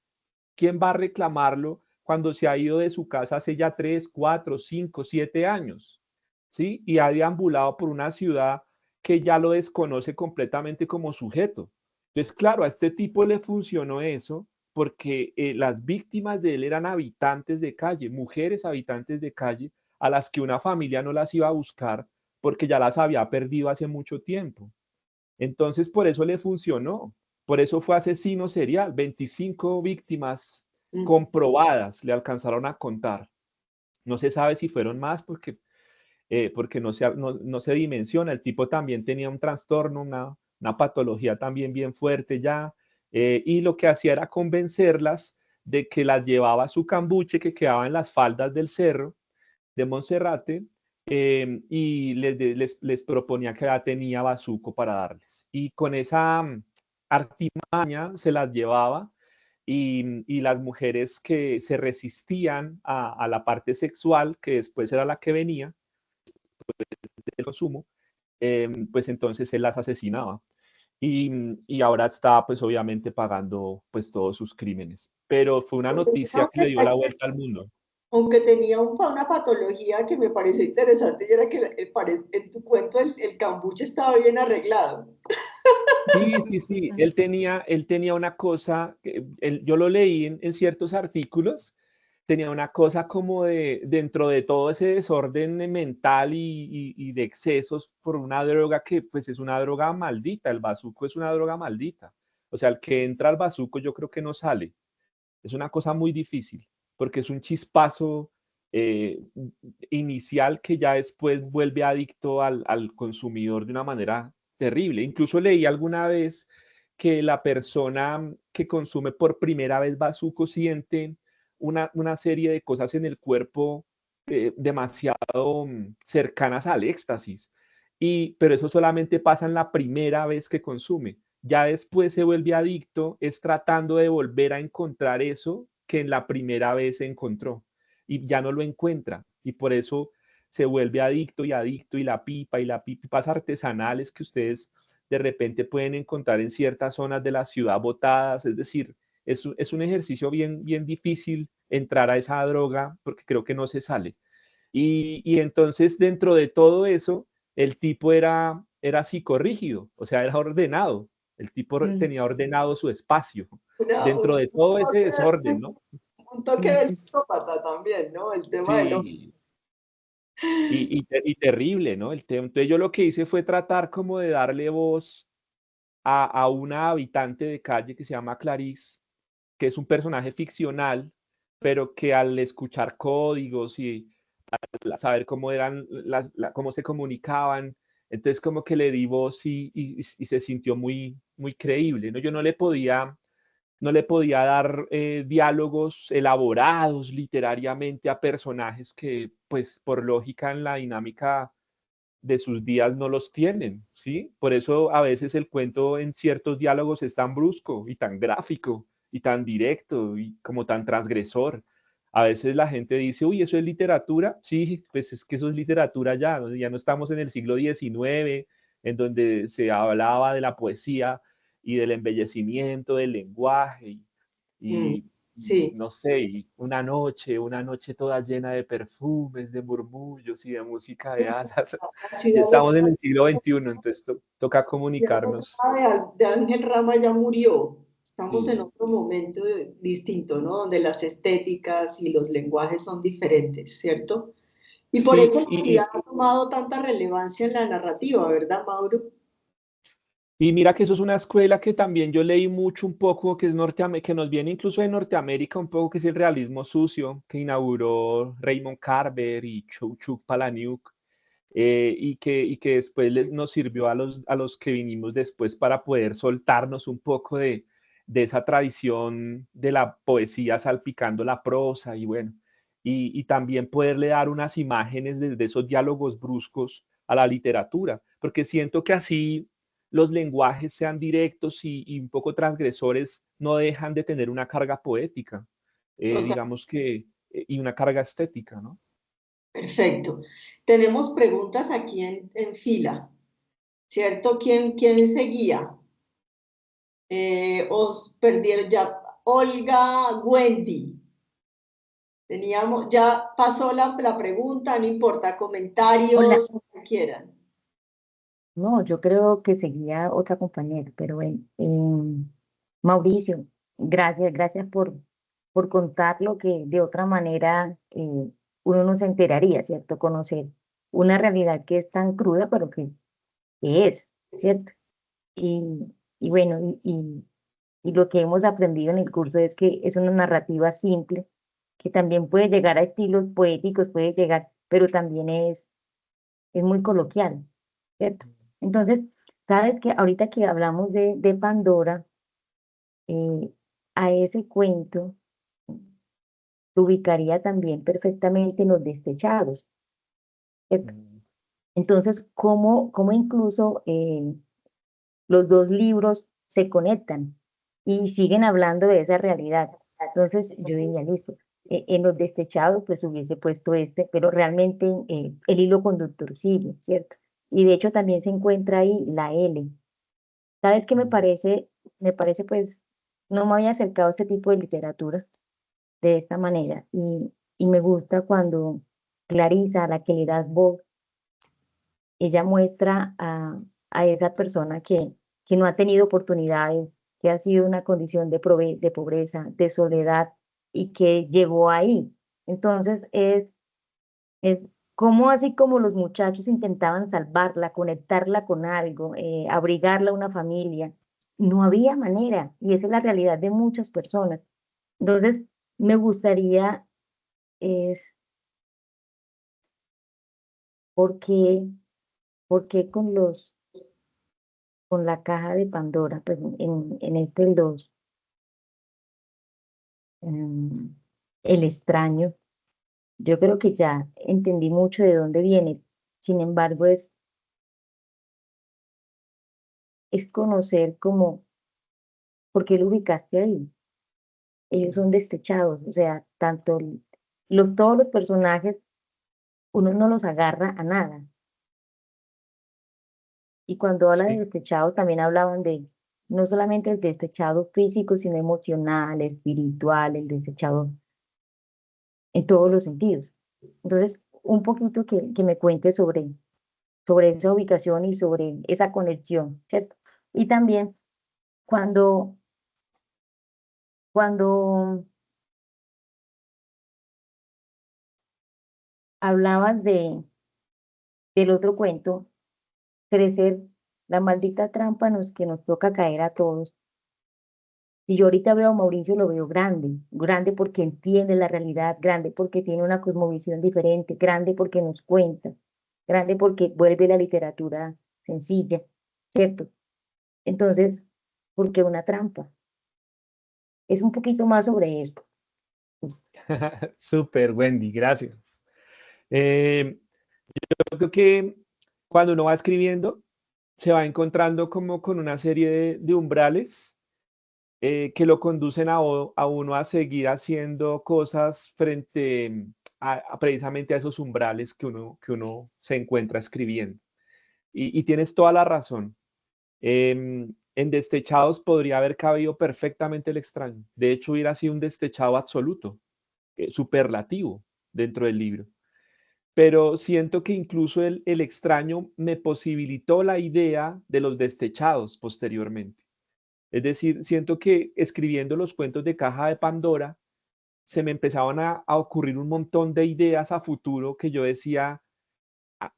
¿quién va a reclamarlo cuando se ha ido de su casa hace ya 3, 4, 5, 7 años? ¿Sí? Y ha deambulado por una ciudad que ya lo desconoce completamente como sujeto. Entonces, claro, a este tipo le funcionó eso porque las víctimas de él eran habitantes de calle, mujeres habitantes de calle, a las que una familia no las iba a buscar porque ya las había perdido hace mucho tiempo. Entonces, por eso le funcionó. Por eso fue asesino serial. 25 víctimas comprobadas le alcanzaron a contar. No se sabe si fueron más porque no se dimensiona. El tipo también tenía un trastorno, una patología también bien fuerte ya. Y lo que hacía era convencerlas de que las llevaba a su cambuche que quedaba en las faldas del cerro de Monserrate, y les proponía que ya tenía bazuco para darles. Y con esa artimaña se las llevaba y las mujeres que se resistían a la parte sexual, que después era la que venía del consumo, pues entonces él las asesinaba. Y ahora está pues obviamente pagando pues todos sus crímenes. Pero fue una noticia que le dio la vuelta al mundo. Aunque tenía una patología que me pareció interesante y era que en tu cuento el cambuche estaba bien arreglado. Sí, sí, sí, él tenía una cosa, yo lo leí en ciertos artículos, tenía una cosa como dentro de todo ese desorden mental y de excesos por una droga que pues es una droga maldita, el bazuco es una droga maldita. O sea, el que entra al bazuco yo creo que no sale. Es una cosa muy difícil porque es un chispazo eh, inicial que ya después vuelve adicto al consumidor de una manera terrible. Incluso leí alguna vez que la persona que consume por primera vez bazuco siente una serie de cosas en el cuerpo demasiado cercanas al éxtasis. Pero eso solamente pasa en la primera vez que consume. Ya después se vuelve adicto, es tratando de volver a encontrar eso que en la primera vez se encontró y ya no lo encuentra. Y por eso se vuelve adicto y la pipa y la pipas artesanales que ustedes de repente pueden encontrar en ciertas zonas de la ciudad botadas. Es decir, es un ejercicio bien difícil entrar a esa droga porque creo que no se sale. Y entonces dentro de todo eso, el tipo era psicorrígido, o sea, era ordenado. El tipo tenía ordenado su espacio dentro de todo ese desorden, ¿no? Un toque del psicópata también, ¿no? El tema de los... Sí, y terrible, ¿no? Entonces yo lo que hice fue tratar como de darle voz a una habitante de calle que se llama Clarice, que es un personaje ficcional, pero que al escuchar códigos y saber cómo eran, cómo se comunicaban, entonces como que le di voz y se sintió muy creíble, ¿no? Yo no le podía dar diálogos elaborados literariamente a personajes que, pues, por lógica en la dinámica de sus días no los tienen, ¿sí? Por eso a veces el cuento en ciertos diálogos es tan brusco y tan gráfico y tan directo y como tan transgresor. A veces la gente dice, uy, ¿eso es literatura? Sí, pues es que eso es literatura ya, ¿no? Ya no estamos en el siglo XIX, en donde se hablaba de la poesía y del embellecimiento del lenguaje y Sí. no sé, y una noche toda llena de perfumes, de murmullos y de música de alas. La Ya ciudad estamos en el siglo XXI, entonces toca botada comunicarnos. de Ángel Rama ya murió. Estamos en Sí, otro momento distinto, ¿no? Donde las estéticas y los lenguajes son diferentes, ¿cierto? Y por Sí, eso la ciudad ha tomado tanta relevancia en la narrativa, ¿verdad, Mauro? y mira que eso es una escuela que también yo leí mucho un poco, que es que nos viene incluso de Norteamérica un poco, que es el realismo sucio, que inauguró Raymond Carver y Chuck Palahniuk, y que después nos sirvió a los que vinimos después para poder soltarnos un poco de esa tradición de la poesía salpicando la prosa y bueno, y también poderle dar unas imágenes desde esos diálogos bruscos a la literatura, porque siento que así los lenguajes sean directos y un poco transgresores, no dejan de tener una carga poética, Total. digamos que, y una carga estética, ¿no? Perfecto. Tenemos preguntas aquí en fila, ¿cierto? ¿Quién seguía? Os perdieron ya. Olga, Wendy. Teníamos, ya pasó la pregunta, no importa, Hola, comentarios, lo que quieran. no, yo creo que seguía otra compañera, pero bueno, Mauricio, gracias por contar lo que de otra manera uno no se enteraría, ¿cierto? Conocer una realidad que es tan cruda, pero que es, ¿cierto? Y, y bueno, y lo que hemos aprendido en el curso es que es una narrativa simple, que también puede llegar a estilos poéticos, puede llegar, pero también es muy coloquial, ¿cierto? Entonces, sabes que ahorita que hablamos de Pandora, eh, a ese cuento lo ubicaría también perfectamente en Los Despechados, ¿cierto? Entonces, cómo incluso los dos libros se conectan y siguen hablando de esa realidad. Entonces, yo diría, listo, en Los Despechados, pues hubiese puesto este, pero realmente el hilo conductor sigue, ¿cierto? Y de hecho también se encuentra ahí la L. ¿Sabes qué me parece? Me parece, pues, no me había acercado a este tipo de literatura de esta manera. Y me gusta cuando Clarisa, a la que le das voz, ella muestra a esa persona que no ha tenido oportunidades, que ha sido una condición de pobreza, de soledad y que llegó ahí. Entonces, es como así como los muchachos intentaban salvarla, conectarla con algo, abrigarla a una familia, no había manera, y esa es la realidad de muchas personas. Entonces, me gustaría, es, ¿por qué, por qué con la caja de Pandora? Pues en este el 2, el extraño, yo creo que ya entendí mucho de dónde viene, sin embargo, es conocer cómo, ¿por qué lo ubicaste ahí? Ellos son despechados, o sea, todos los personajes, uno no los agarra a nada. Y cuando habla de Sí. despechados, también hablaban de no solamente el despechado físico, sino emocional, espiritual, el despechado en todos los sentidos. Entonces, un poquito que me cuente sobre esa ubicación y sobre esa conexión, ¿cierto? Y también cuando, cuando hablabas del otro cuento, crecer, la maldita trampa que nos toca caer a todos. Y yo ahorita veo a Mauricio, lo veo grande, grande porque entiende la realidad, grande porque tiene una cosmovisión diferente, grande porque nos cuenta, grande porque vuelve la literatura sencilla, ¿cierto? Entonces, ¿por qué una trampa? Es un poquito más sobre esto. Súper, Wendy, gracias. Eh, yo creo que cuando uno va escribiendo, se va encontrando como con una serie de umbrales que lo conducen a uno a seguir haciendo cosas frente precisamente a esos umbrales que uno se encuentra escribiendo. Y tienes toda la razón. En Destechados podría haber cabido perfectamente el extraño. De hecho, hubiera sido un destechado absoluto, superlativo dentro del libro. Pero siento que incluso el extraño me posibilitó la idea de los destechados posteriormente. Es decir, siento que escribiendo los cuentos de Caja de Pandora, se me empezaban a ocurrir un montón de ideas a futuro que yo decía,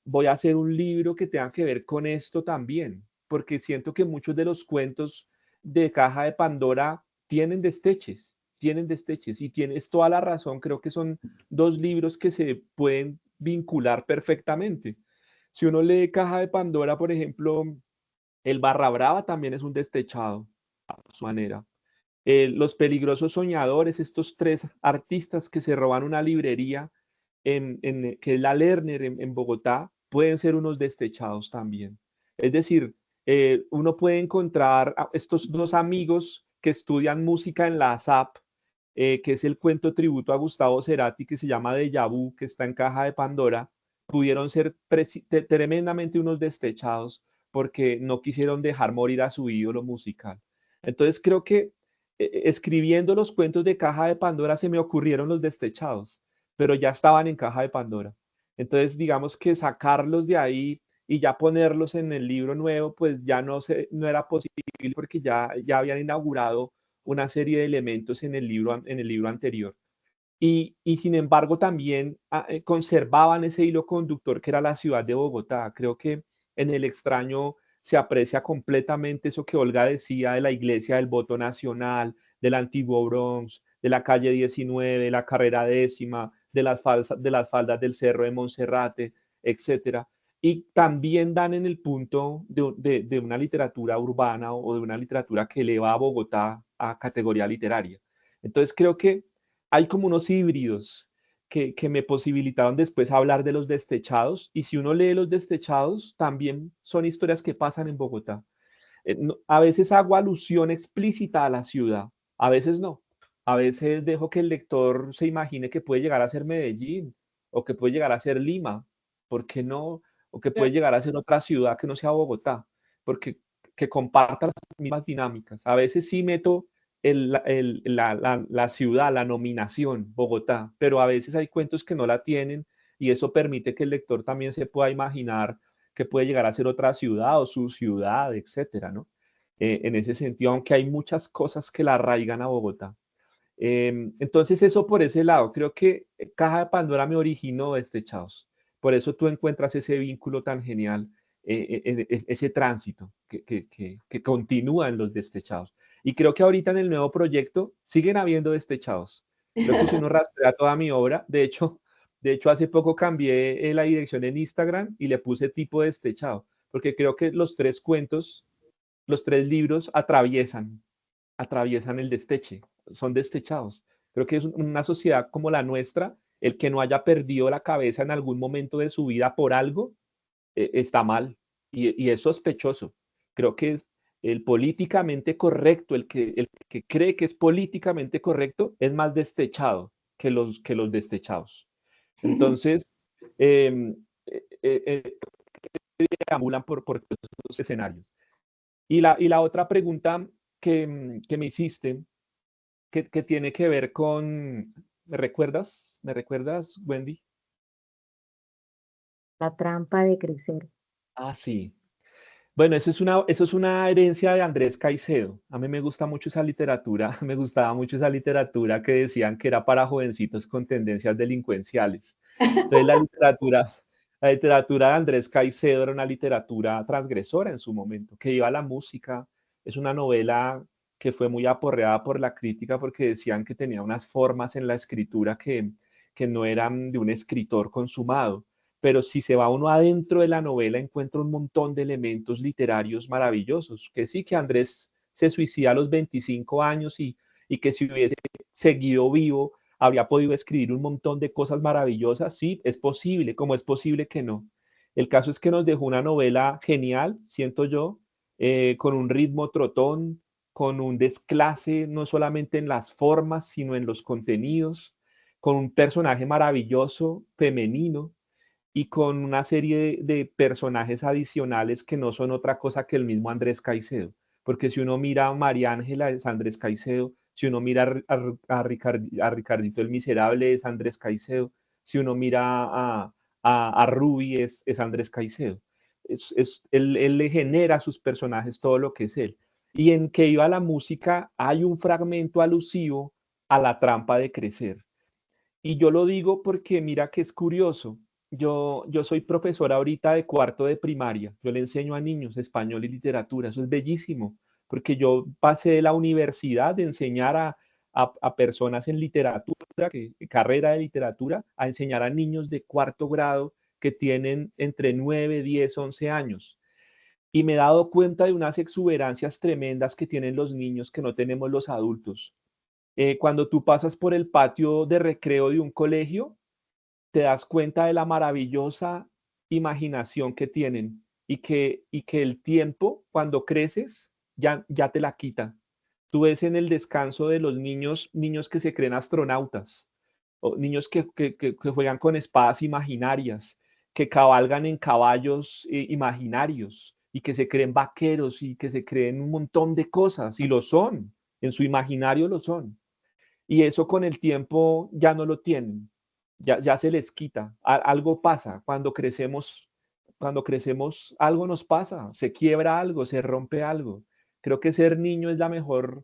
voy a hacer un libro que tenga que ver con esto también, porque siento que muchos de los cuentos de Caja de Pandora tienen desteches y tienes toda la razón, creo que son dos libros que se pueden vincular perfectamente. Si uno lee Caja de Pandora, por ejemplo, el Barra Brava también es un destechado a su manera. Los Peligrosos Soñadores, estos tres artistas que se roban una librería que es la Lerner en Bogotá, pueden ser unos destechados también. Es decir, uno puede encontrar a estos dos amigos que estudian música en la SAP, que es el cuento tributo a Gustavo Cerati que se llama Déjà Vu, que está en Caja de Pandora, pudieron ser tremendamente unos destechados porque no quisieron dejar morir a su ídolo musical. Entonces creo que escribiendo los cuentos de Caja de Pandora se me ocurrieron los destechados, pero ya estaban en Caja de Pandora. Entonces, digamos que sacarlos de ahí y ya ponerlos en el libro nuevo, pues ya no era posible porque ya habían inaugurado una serie de elementos en el libro anterior. Y sin embargo también conservaban ese hilo conductor que era la ciudad de Bogotá. Creo que en El extraño se aprecia completamente eso que Olga decía de la iglesia del voto nacional, del antiguo Bronx, de la calle 19, de la carrera décima, de las faldas del Cerro de Monserrate, etcétera. Y también dan en el punto de una literatura urbana o de una literatura que eleva a Bogotá a categoría literaria. Entonces creo que hay como unos híbridos que me posibilitaron después hablar de los destechados. Y si uno lee los destechados, también son historias que pasan en Bogotá. A veces hago alusión explícita a la ciudad, a veces no. A veces dejo que el lector se imagine que puede llegar a ser Medellín o que puede llegar a ser Lima, ¿por qué no? O que puede llegar a ser otra ciudad que no sea Bogotá, porque que comparta las mismas dinámicas. A veces sí meto la ciudad, la nominación, Bogotá, pero a veces hay cuentos que no la tienen y eso permite que el lector también se pueda imaginar que puede llegar a ser otra ciudad o su ciudad, etcétera, ¿no? En ese sentido, aunque hay muchas cosas que la arraigan a Bogotá. Entonces, eso por ese lado, creo que Caja de Pandora me originó Destechados. Por eso tú encuentras ese vínculo tan genial, ese tránsito que continúa en los Destechados. Y creo que ahorita en el nuevo proyecto siguen habiendo Destechados. Creo que si uno rastrea toda mi obra, de hecho hace poco cambié la dirección en Instagram y le puse tipo Destechado, porque creo que los tres cuentos, los tres libros atraviesan el desteche, son destechados. Creo que es una sociedad como la nuestra, el que no haya perdido la cabeza en algún momento de su vida por algo, está mal y es sospechoso. Creo que es el políticamente correcto, el que cree que es políticamente correcto, es más destechado que los destechados. Entonces, deambulan por esos escenarios. Y la otra pregunta que me hiciste, que tiene que ver con, ¿me recuerdas? ¿Me recuerdas, Wendy? La trampa de crecer. Ah, sí. Bueno, eso es una herencia de Andrés Caicedo. A mí me gusta mucho esa literatura, me gustaba mucho esa literatura que decían que era para jovencitos con tendencias delincuenciales. Entonces la literatura de Andrés Caicedo era una literatura transgresora en su momento, que iba a la música. Es una novela que fue muy aporreada por la crítica porque decían que tenía unas formas en la escritura que no eran de un escritor consumado, pero si se va uno adentro de la novela encuentra un montón de elementos literarios maravillosos, que sí, que Andrés se suicida a los 25 años y que si hubiese seguido vivo habría podido escribir un montón de cosas maravillosas, sí, es posible, como es posible que no. El caso es que nos dejó una novela genial, siento yo, con un ritmo trotón, con un desclase no solamente en las formas, sino en los contenidos, con un personaje maravilloso, femenino, y con una serie de personajes adicionales que no son otra cosa que el mismo Andrés Caicedo. Porque si uno mira a María Ángela es Andrés Caicedo, si uno mira a Ricardito el Miserable es Andrés Caicedo, si uno mira a Ruby es Andrés Caicedo. Él le genera a sus personajes todo lo que es él. Y en que iba la música hay un fragmento alusivo a la trampa de crecer. Y yo lo digo porque mira que es curioso. Yo soy profesor ahorita de cuarto de primaria. Yo le enseño a niños español y literatura. Eso es bellísimo, porque yo pasé de la universidad de enseñar a personas en literatura, carrera de literatura, a enseñar a niños de cuarto grado que tienen entre 9, 10, 11 años. Y me he dado cuenta de unas exuberancias tremendas que tienen los niños que no tenemos los adultos. Cuando tú pasas por el patio de recreo de un colegio, te das cuenta de la maravillosa imaginación que tienen y que el tiempo, cuando creces, ya te la quita. Tú ves en el descanso de los niños, niños que se creen astronautas, o niños que juegan con espadas imaginarias, que cabalgan en caballos imaginarios y que se creen vaqueros y que se creen un montón de cosas, y lo son, en su imaginario lo son. Y eso con el tiempo ya no lo tienen, ya se les quita. Algo pasa cuando crecemos algo nos pasa, se quiebra algo, se rompe algo. Creo que ser niño es la mejor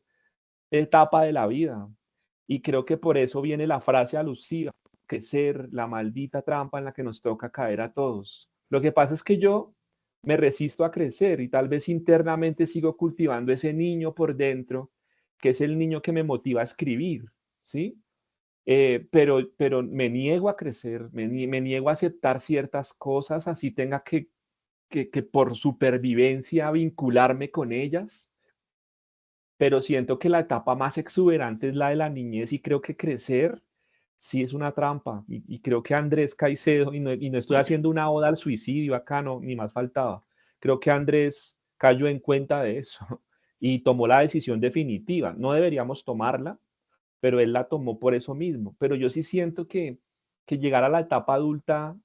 etapa de la vida. Y creo que por eso viene la frase alusiva, crecer, la maldita trampa en la que nos toca caer a todos. Lo que pasa es que yo me resisto a crecer y tal vez internamente sigo cultivando ese niño por dentro, que es el niño que me motiva a escribir, ¿sí? Pero me niego a crecer, me niego a aceptar ciertas cosas, así tenga que por supervivencia vincularme con ellas, pero siento que la etapa más exuberante es la de la niñez y creo que crecer sí es una trampa. Y creo que Andrés Caicedo, y no estoy haciendo una oda al suicidio acá, no, ni más faltaba. Creo que Andrés cayó en cuenta de eso y tomó la decisión definitiva. No deberíamos tomarla, pero él la tomó por eso mismo. Pero yo sí siento que llegar a la etapa adulta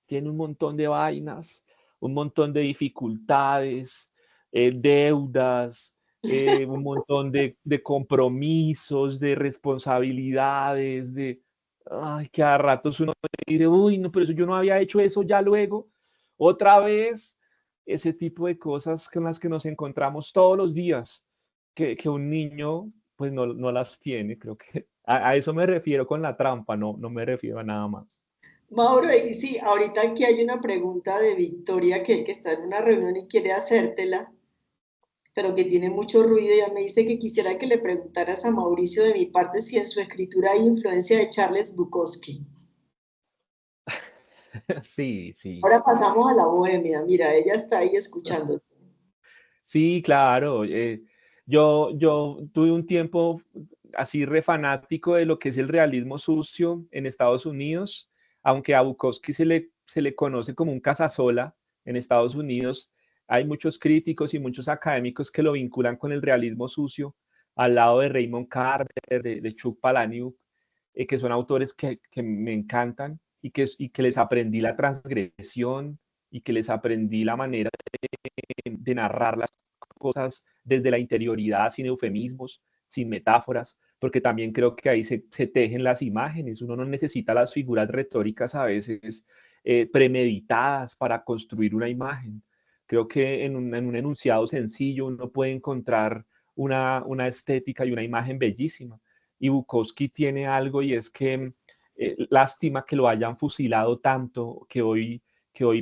tiene un montón de vainas, un montón de dificultades, deudas, un montón de compromisos, de responsabilidades, que a ratos uno dice, uy, no, pero eso yo no había hecho eso ya luego, otra vez, ese tipo de cosas con las que nos encontramos todos los días, que un niño pues no las tiene, creo que a eso me refiero con la trampa, no me refiero a nada más. Mauro, y sí, ahorita aquí hay una pregunta de Victoria que está en una reunión y quiere hacértela, pero que tiene mucho ruido. Ella me dice que quisiera que le preguntaras a Mauricio de mi parte si en su escritura hay influencia de Charles Bukowski. Sí, sí. Ahora pasamos a la bohemia. Mira, ella está ahí escuchando. Sí, claro. Yo tuve un tiempo así re fanático de lo que es el realismo sucio en Estados Unidos, aunque a Bukowski se le conoce como un casasola en Estados Unidos. Hay muchos críticos y muchos académicos que lo vinculan con el realismo sucio, al lado de Raymond Carver, de Chuck Palahniuk, que son autores que me encantan y que les aprendí la transgresión y que les aprendí la manera de narrar las cosas desde la interioridad, sin eufemismos, sin metáforas, porque también creo que ahí se tejen las imágenes. Uno no necesita las figuras retóricas a veces premeditadas para construir una imagen. Creo que en un enunciado sencillo uno puede encontrar una estética y una imagen bellísima. Y Bukowski tiene algo y es que lástima que lo hayan fusilado tanto, que hoy,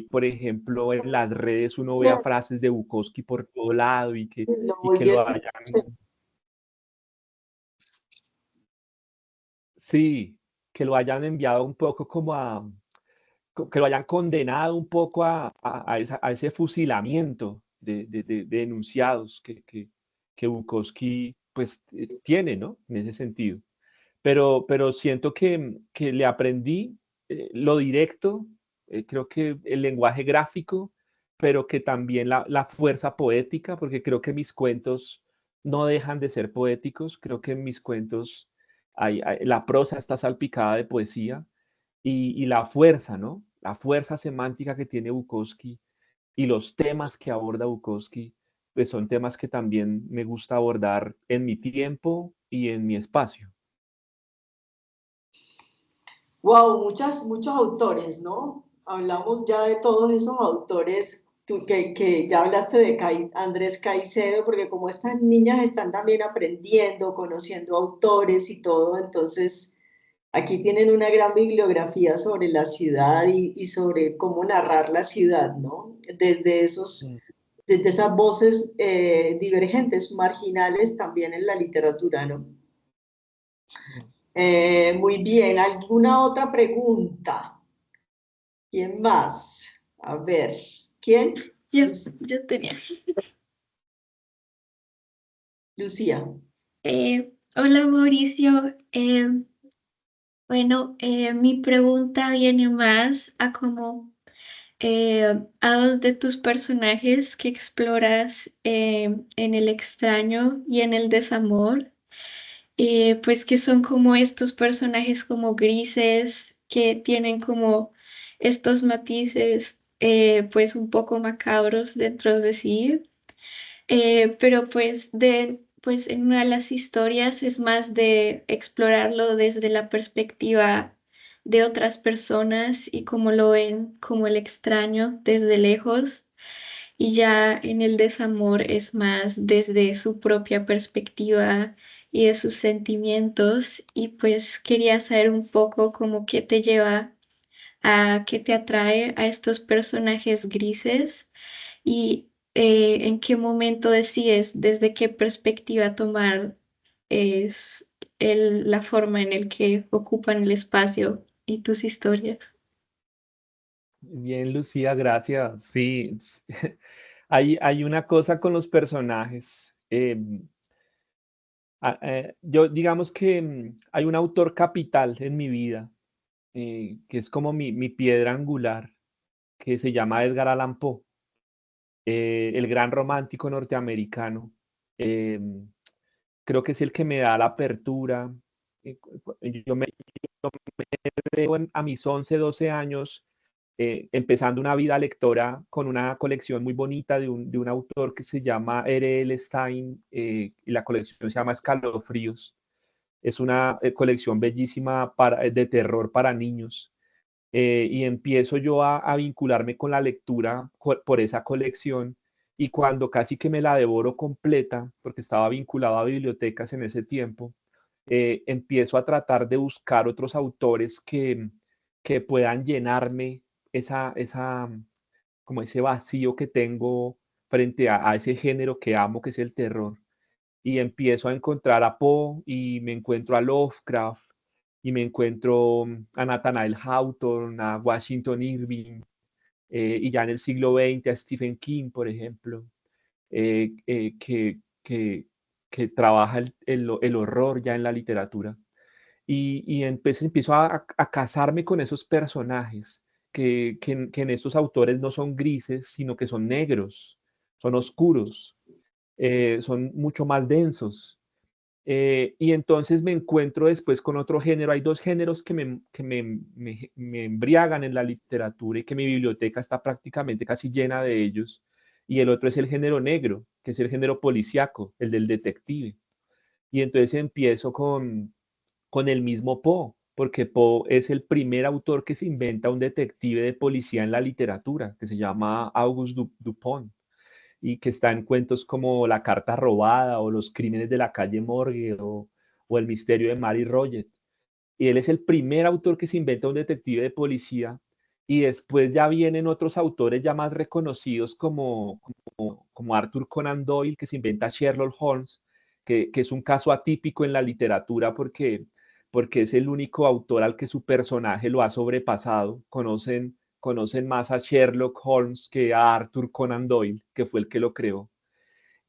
por ejemplo, en las redes uno vea frases de Bukowski por todo lado y que, Lo y que lo volvieron. hayan, sí, que lo hayan enviado un poco que lo hayan condenado un poco a ese fusilamiento de enunciados que Bukowski pues tiene, ¿no? En ese sentido. Pero siento que le aprendí lo directo, creo que el lenguaje gráfico, pero que también la fuerza poética, porque creo que mis cuentos no dejan de ser poéticos, creo que en mis cuentos la prosa está salpicada de poesía y la fuerza, ¿no? La fuerza semántica que tiene Bukowski y los temas que aborda Bukowski, pues son temas que también me gusta abordar en mi tiempo y en mi espacio. Wow, muchos autores, ¿no? Hablamos ya de todos esos autores. tú que ya hablaste de Andrés Caicedo, porque como estas niñas están también aprendiendo, conociendo autores y todo, entonces aquí tienen una gran bibliografía sobre la ciudad y sobre cómo narrar la ciudad, ¿no? Mm. Desde esas voces divergentes, marginales también en la literatura, ¿no? Muy bien, ¿alguna otra pregunta? ¿Quién más? A ver, ¿quién? Yo tenía. Lucía. Hola Mauricio. Bueno, mi pregunta viene más a como a dos de tus personajes que exploras en el extraño y en el desamor, pues que son como estos personajes como grises que tienen como estos matices pues un poco macabros dentro de sí. Pero pues en una de las historias es más de explorarlo desde la perspectiva de otras personas y cómo lo ven como el extraño desde lejos. Y ya en el desamor es más desde su propia perspectiva y de sus sentimientos. Y pues quería saber un poco cómo qué te lleva a qué te atrae a estos personajes grises y en qué momento decides desde qué perspectiva tomar es la forma en el que ocupan el espacio y tus historias. Bien, Lucía, gracias. Sí, hay una cosa con los personajes. Yo digamos que hay un autor capital en mi vida, que es como mi piedra angular, que se llama Edgar Allan Poe, el gran romántico norteamericano. Creo que es el que me da la apertura. Yo me veo a mis 11, 12 años empezando una vida lectora con una colección muy bonita de un autor que se llama R.L. Stein, y la colección se llama Escalofríos. Es una colección bellísima de terror para niños. Y empiezo yo a vincularme con la lectura por esa colección, y cuando casi que me la devoro completa, porque estaba vinculado a bibliotecas en ese tiempo, empiezo a tratar de buscar otros autores que puedan llenarme esa, como ese vacío que tengo frente a ese género que amo, que es el terror. Y empiezo a encontrar a Poe y me encuentro a Lovecraft y me encuentro a Nathaniel Hawthorne, a Washington Irving, y ya en el siglo XX a Stephen King, por ejemplo, eh, eh, que, que, que trabaja el horror ya en la literatura. Y empiezo a casarme con esos personajes que en estos autores no son grises, sino que son negros, son oscuros, son mucho más densos. Y entonces me encuentro después con otro género. Hay dos géneros que me embriagan en la literatura y que mi biblioteca está prácticamente casi llena de ellos. Y el otro es el género negro, que es el género policíaco, el del detective. Y entonces empiezo con el mismo Poe, porque Poe es el primer autor que se inventa un detective de policía en la literatura, que se llama Auguste Dupont, y que está en cuentos como La carta robada o Los crímenes de la calle Morgue o El misterio de Mary Roget. Y él es el primer autor que se inventa un detective de policía, y después ya vienen otros autores ya más reconocidos como Arthur Conan Doyle, que se inventa Sherlock Holmes, que es un caso atípico en la literatura porque es el único autor al que su personaje lo ha sobrepasado. Conocen más a Sherlock Holmes que a Arthur Conan Doyle, que fue el que lo creó.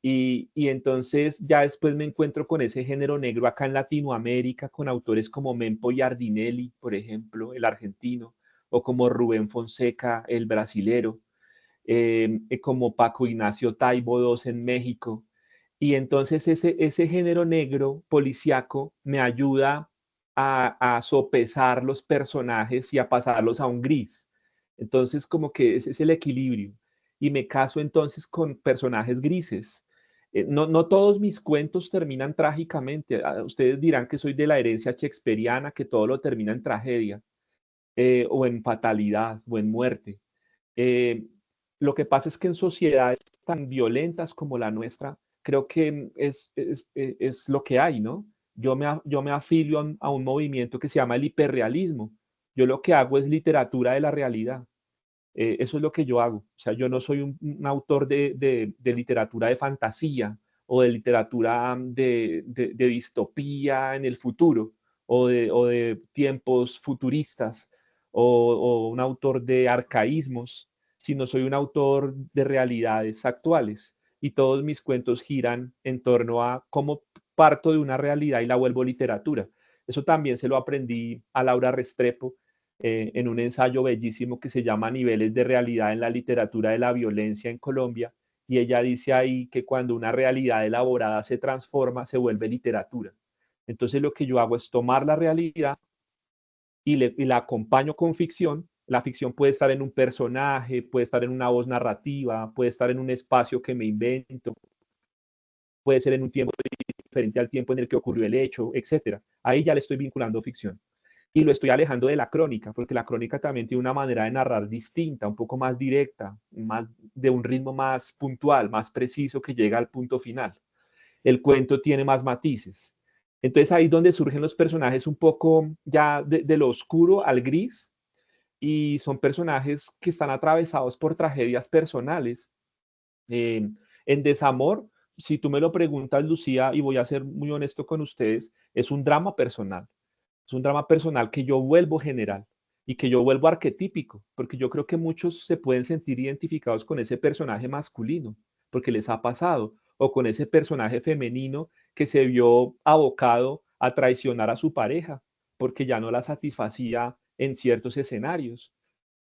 Y entonces ya después me encuentro con ese género negro acá en Latinoamérica, con autores como Mempo Giardinelli, por ejemplo, el argentino, o como Rubén Fonseca, el brasilero, como Paco Ignacio Taibo II en México. Y entonces ese género negro policíaco me ayuda a sopesar los personajes y a pasarlos a un gris. Entonces como que ese es el equilibrio. Y me caso entonces con personajes grises. No todos mis cuentos terminan trágicamente. Ustedes dirán que soy de la herencia shakespeariana, que todo lo termina en tragedia, o en fatalidad, o en muerte. Eh, Lo que pasa es que en sociedades tan violentas como la nuestra, creo que es lo que hay, ¿no? Yo me afilio a un movimiento que se llama el hiperrealismo. Yo lo que hago es literatura de la realidad. Eso es lo que yo hago. O sea, yo no soy un autor de literatura de fantasía o de literatura de distopía en el futuro o de tiempos futuristas o un autor de arcaísmos, sino soy un autor de realidades actuales. Y todos mis cuentos giran en torno a cómo parto de una realidad y la vuelvo literatura. Eso también se lo aprendí a Laura Restrepo en un ensayo bellísimo que se llama Niveles de realidad en la literatura de la violencia en Colombia, y ella dice ahí que cuando una realidad elaborada se transforma, se vuelve literatura. Entonces lo que yo hago es tomar la realidad y la acompaño con ficción. La ficción puede estar en un personaje, puede estar en una voz narrativa, puede estar en un espacio que me invento, puede ser en un tiempo diferente al tiempo en el que ocurrió el hecho, etcétera. Ahí ya le estoy vinculando ficción y lo estoy alejando de la crónica, porque la crónica también tiene una manera de narrar distinta, un poco más directa, más, de un ritmo más puntual, más preciso, que llega al punto final. El cuento tiene más matices. Entonces ahí es donde surgen los personajes un poco ya de lo oscuro al gris, y son personajes que están atravesados por tragedias personales. Eh, en Desamor, si tú me lo preguntas, Lucía, y voy a ser muy honesto con ustedes, es un drama personal. Es un drama personal que yo vuelvo general y que yo vuelvo arquetípico, porque yo creo que muchos se pueden sentir identificados con ese personaje masculino, porque les ha pasado, o con ese personaje femenino que se vio abocado a traicionar a su pareja, porque ya no la satisfacía en ciertos escenarios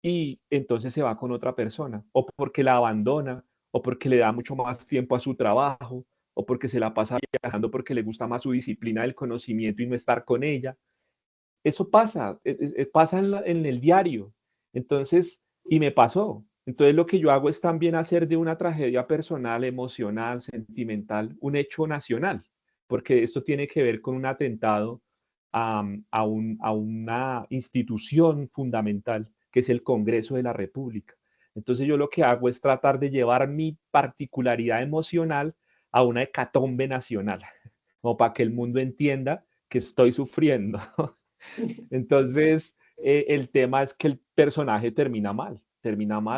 y entonces se va con otra persona, o porque la abandona, o porque le da mucho más tiempo a su trabajo, o porque se la pasa viajando porque le gusta más su disciplina del conocimiento y no estar con ella. Eso pasa, pasa en el diario. Entonces, y me pasó. Entonces lo que yo hago es también hacer de una tragedia personal, emocional, sentimental, un hecho nacional, porque esto tiene que ver con un atentado a una institución fundamental, que es el Congreso de la República. Entonces yo lo que hago es tratar de llevar mi particularidad emocional a una hecatombe nacional, como para que el mundo entienda que estoy sufriendo. Entonces, el tema es que el personaje termina mal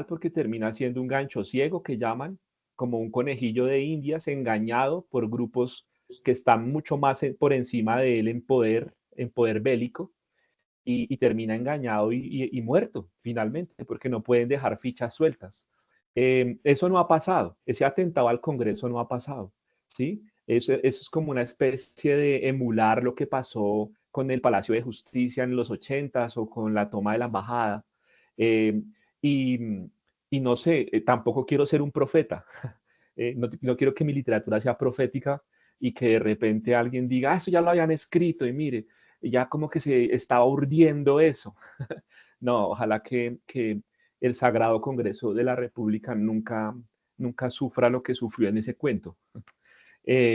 porque termina siendo un gancho ciego que llaman, como un conejillo de Indias engañado por grupos que están mucho más por encima de él en poder bélico, y termina engañado y muerto finalmente, porque no pueden dejar fichas sueltas. Eso no ha pasado, ese atentado al Congreso no ha pasado, ¿sí? Eso es como una especie de emular lo que pasó con el Palacio de Justicia en los 80s o con la toma de la embajada. Eh, y, y no sé, tampoco quiero ser un profeta, no quiero que mi literatura sea profética y que de repente alguien diga, eso ya lo habían escrito y mire, ya como que se estaba urdiendo eso. No, ojalá que el Sagrado Congreso de la República nunca sufra lo que sufrió en ese cuento,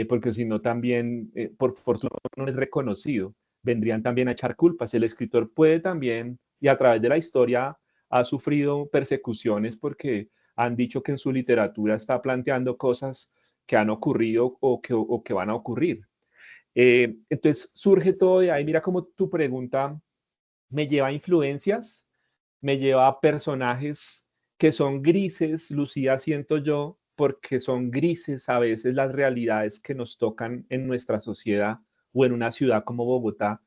porque si no también, por fortuna no es reconocido, vendrían también a echar culpas. El escritor puede también, y a través de la historia ha sufrido persecuciones porque han dicho que en su literatura está planteando cosas que han ocurrido o que van a ocurrir. Entonces surge todo de ahí. Mira cómo tu pregunta me lleva a influencias, me lleva a personajes que son grises, Lucía, siento yo, porque son grises a veces las realidades que nos tocan en nuestra sociedad o en una ciudad como Bogotá,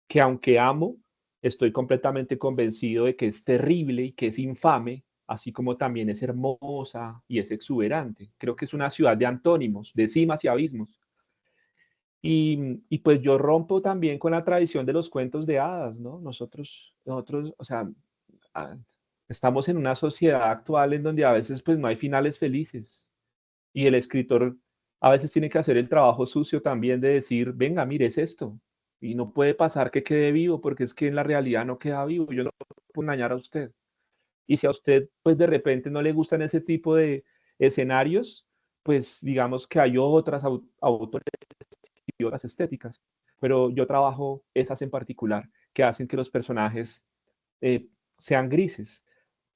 que aunque amo, estoy completamente convencido de que es terrible y que es infame, así como también es hermosa y es exuberante. Creo que es una ciudad de antónimos, de cimas y abismos. Y pues yo rompo también con la tradición de los cuentos de hadas, ¿no? Nosotros, o sea, ah, estamos en una sociedad actual en donde a veces pues no hay finales felices, y el escritor a veces tiene que hacer el trabajo sucio también de decir, venga, mire, es esto, y no puede pasar que quede vivo, porque es que en la realidad no queda vivo, yo no puedo engañar a usted. Y si a usted pues de repente no le gustan ese tipo de escenarios, pues digamos que hay otras autores y otras estéticas, pero yo trabajo esas en particular, que hacen que los personajes sean grises.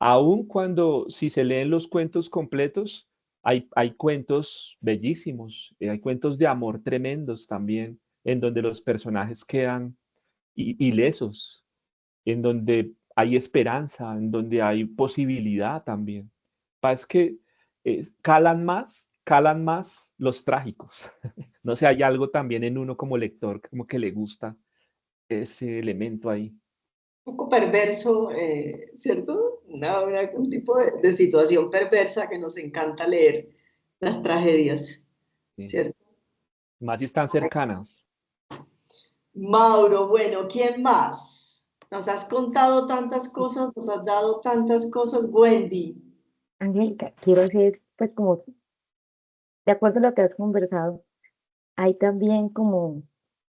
Aun cuando, si se leen los cuentos completos, hay cuentos bellísimos, hay cuentos de amor tremendos también, en donde los personajes quedan ilesos, en donde hay esperanza, en donde hay posibilidad también. Es que calan más los trágicos. No sé, hay algo también en uno como lector, como que le gusta ese elemento ahí. Un poco perverso, ¿cierto? Un tipo de situación perversa que nos encanta leer las tragedias, Sí. ¿cierto? Más si están cercanas. Mauro, bueno, ¿quién más? Nos has contado tantas cosas, nos has dado tantas cosas. Wendy, Angélica, quiero hacer, pues como, de acuerdo a lo que has conversado, hay también como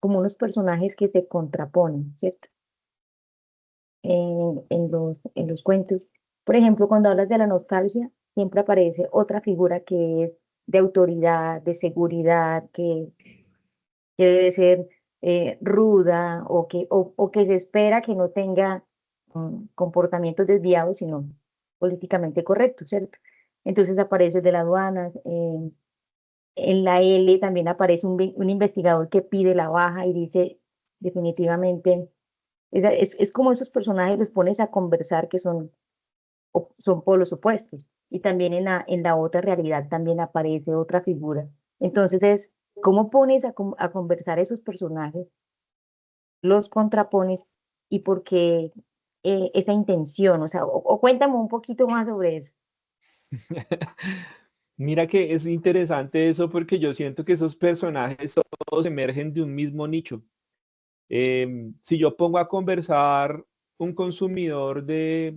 unos personajes que se contraponen, ¿cierto? En los cuentos. Por ejemplo, cuando hablas de la nostalgia, siempre aparece otra figura que es de autoridad, de seguridad, que debe ser ruda o que se espera que no tenga comportamientos desviados, sino políticamente correctos, ¿cierto? Entonces aparece el de la aduanas, en la L también aparece un investigador que pide la baja y dice definitivamente, es como esos personajes los pones a conversar que son polos opuestos. Y también en la otra realidad también aparece otra figura. Entonces es, ¿cómo pones a conversar esos personajes? Los contrapones y por qué esa intención, o sea, o cuéntame un poquito más sobre eso. Mira que es interesante eso porque yo siento que esos personajes todos emergen de un mismo nicho. Si yo pongo a conversar un consumidor de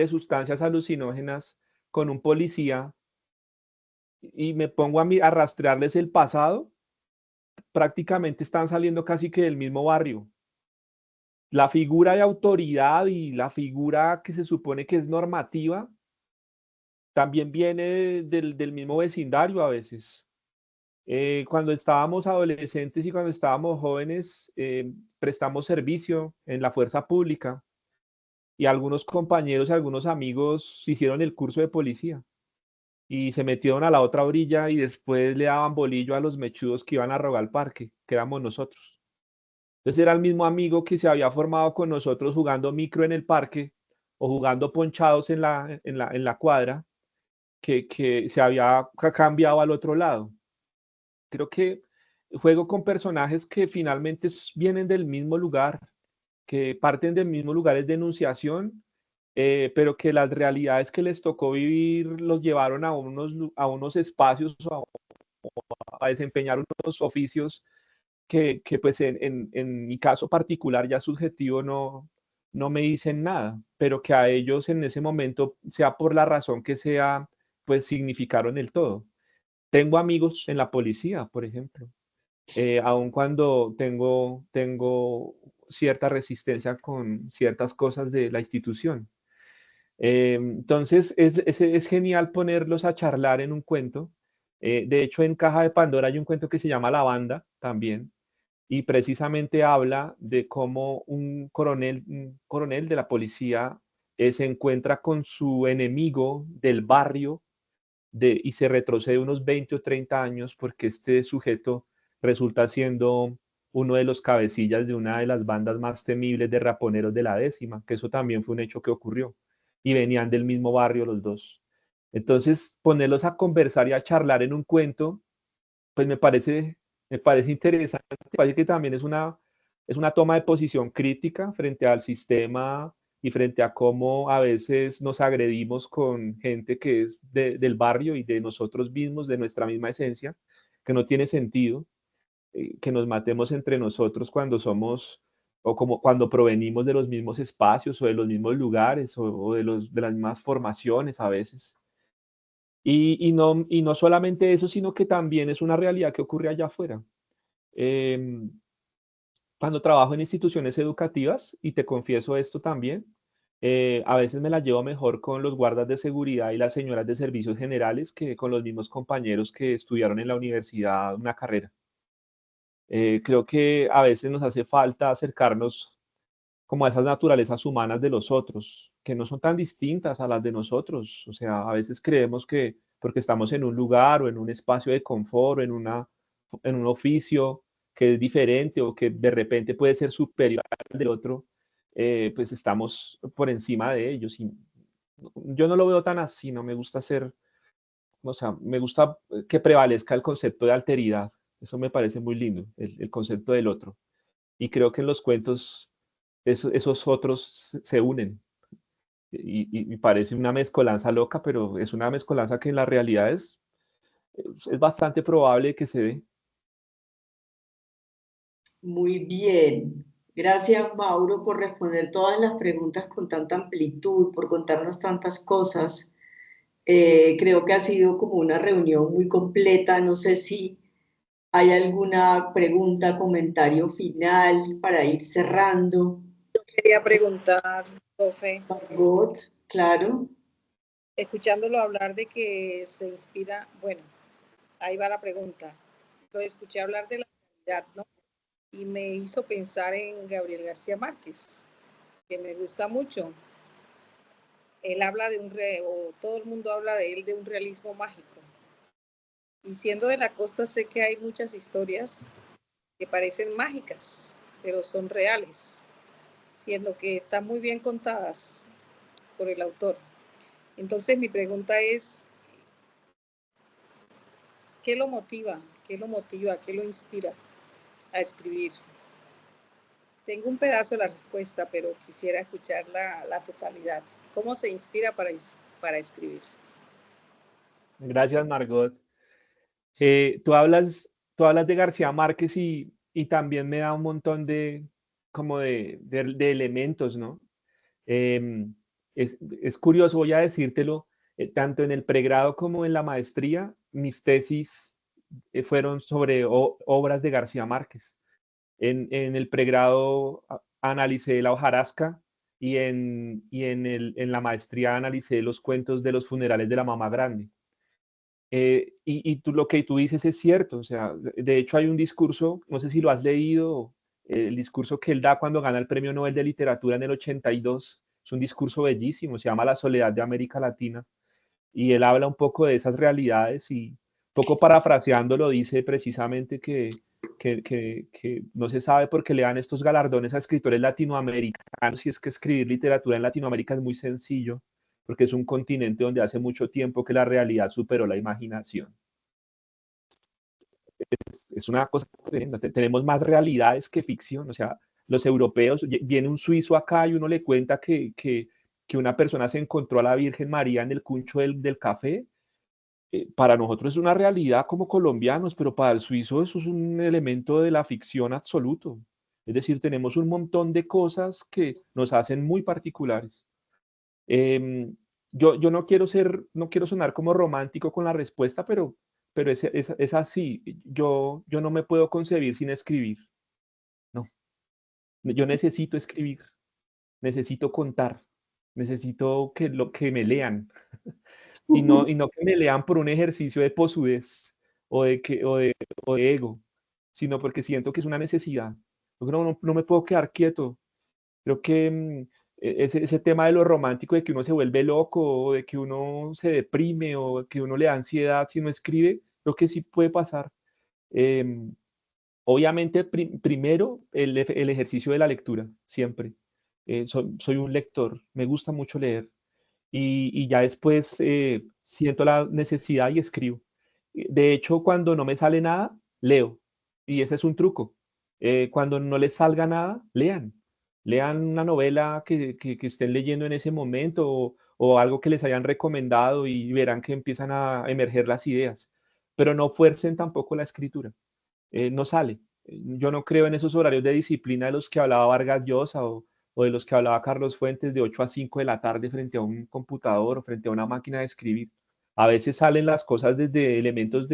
sustancias alucinógenas con un policía y me pongo a rastrearles el pasado, prácticamente están saliendo casi que del mismo barrio. La figura de autoridad y la figura que se supone que es normativa también viene del mismo vecindario a veces. Cuando estábamos adolescentes y cuando estábamos jóvenes, prestamos servicio en la fuerza pública y algunos compañeros y algunos amigos hicieron el curso de policía y se metieron a la otra orilla y después le daban bolillo a los mechudos que iban a robar al parque, que éramos nosotros. Entonces era el mismo amigo que se había formado con nosotros jugando micro en el parque o jugando ponchados en la cuadra, que se había cambiado al otro lado. Creo que juego con personajes que finalmente vienen del mismo lugar, que parten del mismo lugar de enunciación, pero que las realidades que les tocó vivir los llevaron a unos espacios a desempeñar unos oficios que pues en mi caso particular ya subjetivo no me dicen nada, pero que a ellos en ese momento, sea por la razón que sea, pues significaron el todo. Tengo amigos en la policía, por ejemplo, aun cuando tengo cierta resistencia con ciertas cosas de la institución. Entonces, es genial ponerlos a charlar en un cuento. De hecho, en Caja de Pandora hay un cuento que se llama La Banda también, y precisamente habla de cómo un coronel de la policía se encuentra con su enemigo del barrio y se retrocede unos 20 o 30 años porque este sujeto resulta siendo uno de los cabecillas de una de las bandas más temibles de raponeros de la décima, que eso también fue un hecho que ocurrió, y venían del mismo barrio los dos. Entonces, ponerlos a conversar y a charlar en un cuento, pues me parece interesante, me parece que también es una toma de posición crítica frente al sistema y frente a cómo a veces nos agredimos con gente que es del barrio y de nosotros mismos, de nuestra misma esencia, que no tiene sentido, que nos matemos entre nosotros cuando somos o como cuando provenimos de los mismos espacios o de los mismos lugares o de las mismas formaciones a veces. Y no solamente eso, sino que también es una realidad que ocurre allá afuera. Em, Cuando trabajo en instituciones educativas, y te confieso esto también, a veces me la llevo mejor con los guardas de seguridad y las señoras de servicios generales que con los mismos compañeros que estudiaron en la universidad una carrera. Creo que a veces nos hace falta acercarnos como a esas naturalezas humanas de los otros, que no son tan distintas a las de nosotros. O sea, a veces creemos que porque estamos en un lugar o en un espacio de confort o en un oficio que es diferente o que de repente puede ser superior al del otro, pues estamos por encima de ellos. Y yo no lo veo tan así, no me gusta ser, o sea, me gusta que prevalezca el concepto de alteridad. Eso me parece muy lindo, el concepto del otro. Y creo que en los cuentos esos otros se unen. Y parece una mezcolanza loca, pero es una mezcolanza que en la realidad es bastante probable que se dé. Muy bien. Gracias, Mauro, por responder todas las preguntas con tanta amplitud, por contarnos tantas cosas. Creo que ha sido como una reunión muy completa. No sé si hay alguna pregunta, comentario final para ir cerrando. Quería preguntar, profe, Margot, claro. escuchándolo hablar de que se inspira, bueno, ahí va la pregunta. Lo escuché hablar de la realidad, ¿no? Y me hizo pensar en Gabriel García Márquez, que me gusta mucho. Él habla de o todo el mundo habla de él, de un realismo mágico. Y siendo de la costa, sé que hay muchas historias que parecen mágicas, pero son reales, siendo que están muy bien contadas por el autor. Entonces mi pregunta es, ¿qué lo motiva? ¿Qué lo motiva? ¿Qué lo inspira a escribir? Tengo un pedazo de la respuesta, pero quisiera escuchar la totalidad. ¿Cómo se inspira para escribir? Gracias, Margot. Tú hablas de García Márquez y también me da un montón como de elementos, ¿no? Em, es curioso, voy a decírtelo, tanto en el pregrado como en la maestría, mis tesis fueron sobre obras de García Márquez. En el pregrado analicé la hojarasca y en la maestría analicé los cuentos de los funerales de la mamá grande. Lo que tú dices es cierto, o sea, de hecho hay un discurso, no sé si lo has leído, el discurso que él da cuando gana el Premio Nobel de Literatura en el 82, es un discurso bellísimo, se llama La soledad de América Latina, y él habla un poco de esas realidades y poco parafraseándolo dice precisamente que no se sabe por qué le dan estos galardones a escritores latinoamericanos, y es que escribir literatura en Latinoamérica es muy sencillo, porque es un continente donde hace mucho tiempo que la realidad superó la imaginación. Es una cosa tremenda. Tenemos más realidades que ficción. O sea, los europeos, viene un suizo acá y uno le cuenta que una persona se encontró a la Virgen María en el cuncho del café. Para nosotros es una realidad como colombianos, pero para el suizo eso es un elemento de la ficción absoluto. Es decir, tenemos un montón de cosas que nos hacen muy particulares. Em, yo no quiero sonar como romántico con la respuesta, pero es así. Yo no me puedo concebir sin escribir. No, yo necesito escribir, necesito contar, necesito que me lean y no que me lean por un ejercicio de posudez o de ego, sino porque siento que es una necesidad. No me puedo quedar quieto. Creo que ese tema de lo romántico, de que uno se vuelve loco, o de que uno se deprime, o que uno le da ansiedad si no escribe, creo que sí puede pasar. Em, Obviamente, primero, el ejercicio de la lectura, siempre. Soy un lector, me gusta mucho leer. Y ya después siento la necesidad y escribo. De hecho, cuando no me sale nada, leo. Y ese es un truco. Cuando no les salga nada, lean. Lean una novela que estén leyendo en ese momento o algo que les hayan recomendado y verán que empiezan a emerger las ideas. Pero no fuercen tampoco la escritura. No sale. Yo no creo en esos horarios de disciplina de los que hablaba Vargas Llosa o de los que hablaba Carlos Fuentes de 8 a 5 de la tarde frente a un computador o frente a una máquina de escribir. A veces salen las cosas desde elementos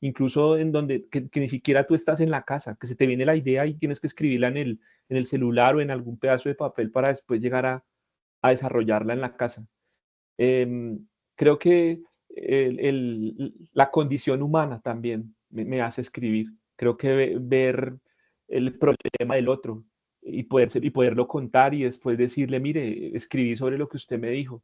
incluso en donde que ni siquiera tú estás en la casa, que se te viene la idea y tienes que escribirla en el celular o en algún pedazo de papel para después llegar a desarrollarla en la casa. Creo que la condición humana también me hace escribir. Creo que ver el problema del otro, y poderlo contar y después decirle, mire, escribí sobre lo que usted me dijo.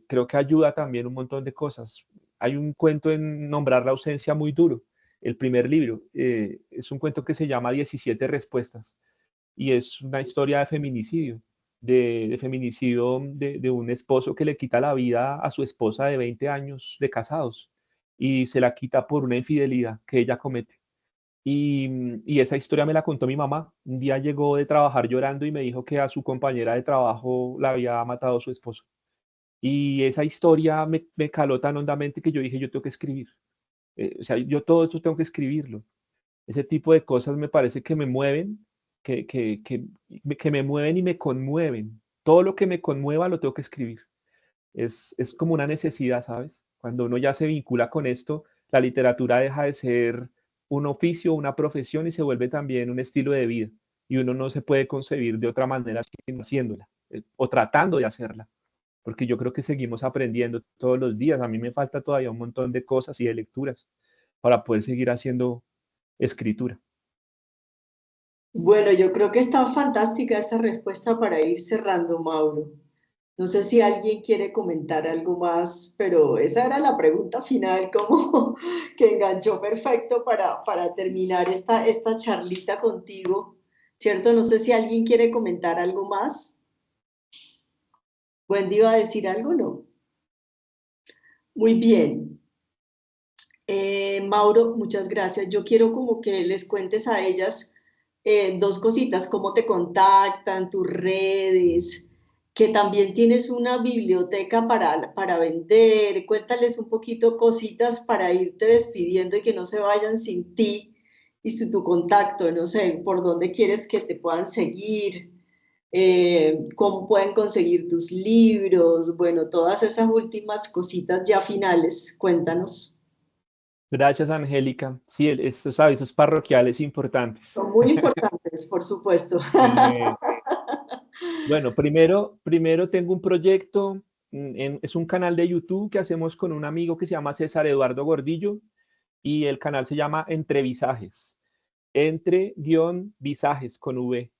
Creo que ayuda también un montón de cosas. Hay un cuento en Nombrar la ausencia muy duro, el primer libro. Es un cuento que se llama 17 respuestas y es una historia de feminicidio, de feminicidio de un esposo que le quita la vida a su esposa de 20 años de casados y se la quita por una infidelidad que ella comete. Y esa historia me la contó mi mamá. Un día llegó de trabajar llorando y me dijo que a su compañera de trabajo la había matado su esposo. Y esa historia me caló tan hondamente que yo dije, yo tengo que escribir. O sea, yo todo esto tengo que escribirlo. Ese tipo de cosas me parece que me mueven, que me mueven y me conmueven. Todo lo que me conmueva lo tengo que escribir. Es como una necesidad, ¿sabes? Cuando uno ya se vincula con esto, la literatura deja de ser un oficio, una profesión y se vuelve también un estilo de vida. Y uno no se puede concebir de otra manera sino haciéndola o tratando de hacerla, porque yo creo que seguimos aprendiendo todos los días. A mí me falta todavía un montón de cosas y de lecturas para poder seguir haciendo escritura. Bueno, yo creo que está fantástica esa respuesta para ir cerrando, Mauro. No sé si alguien quiere comentar algo más, pero esa era la pregunta final, como que enganchó perfecto para terminar esta charlita contigo, ¿cierto? No sé si alguien quiere comentar algo más. Wendy va a decir algo, ¿no? Muy bien. Mauro, muchas gracias. Yo quiero como que les cuentes a ellas dos cositas, cómo te contactan, tus redes, que también tienes una biblioteca para vender. Cuéntales un poquito cositas para irte despidiendo y que no se vayan sin ti y sin tu contacto. No sé, por dónde quieres que te puedan seguir, cómo pueden conseguir tus libros, bueno, todas esas últimas cositas ya finales. Cuéntanos. Gracias, Angélica. Sí, estos avisos parroquiales importantes. Son muy importantes, por supuesto. Eh, bueno, primero tengo un proyecto, es un canal de YouTube que hacemos con un amigo que se llama César Eduardo Gordillo y el canal se llama Entrevisajes, Visajes con V.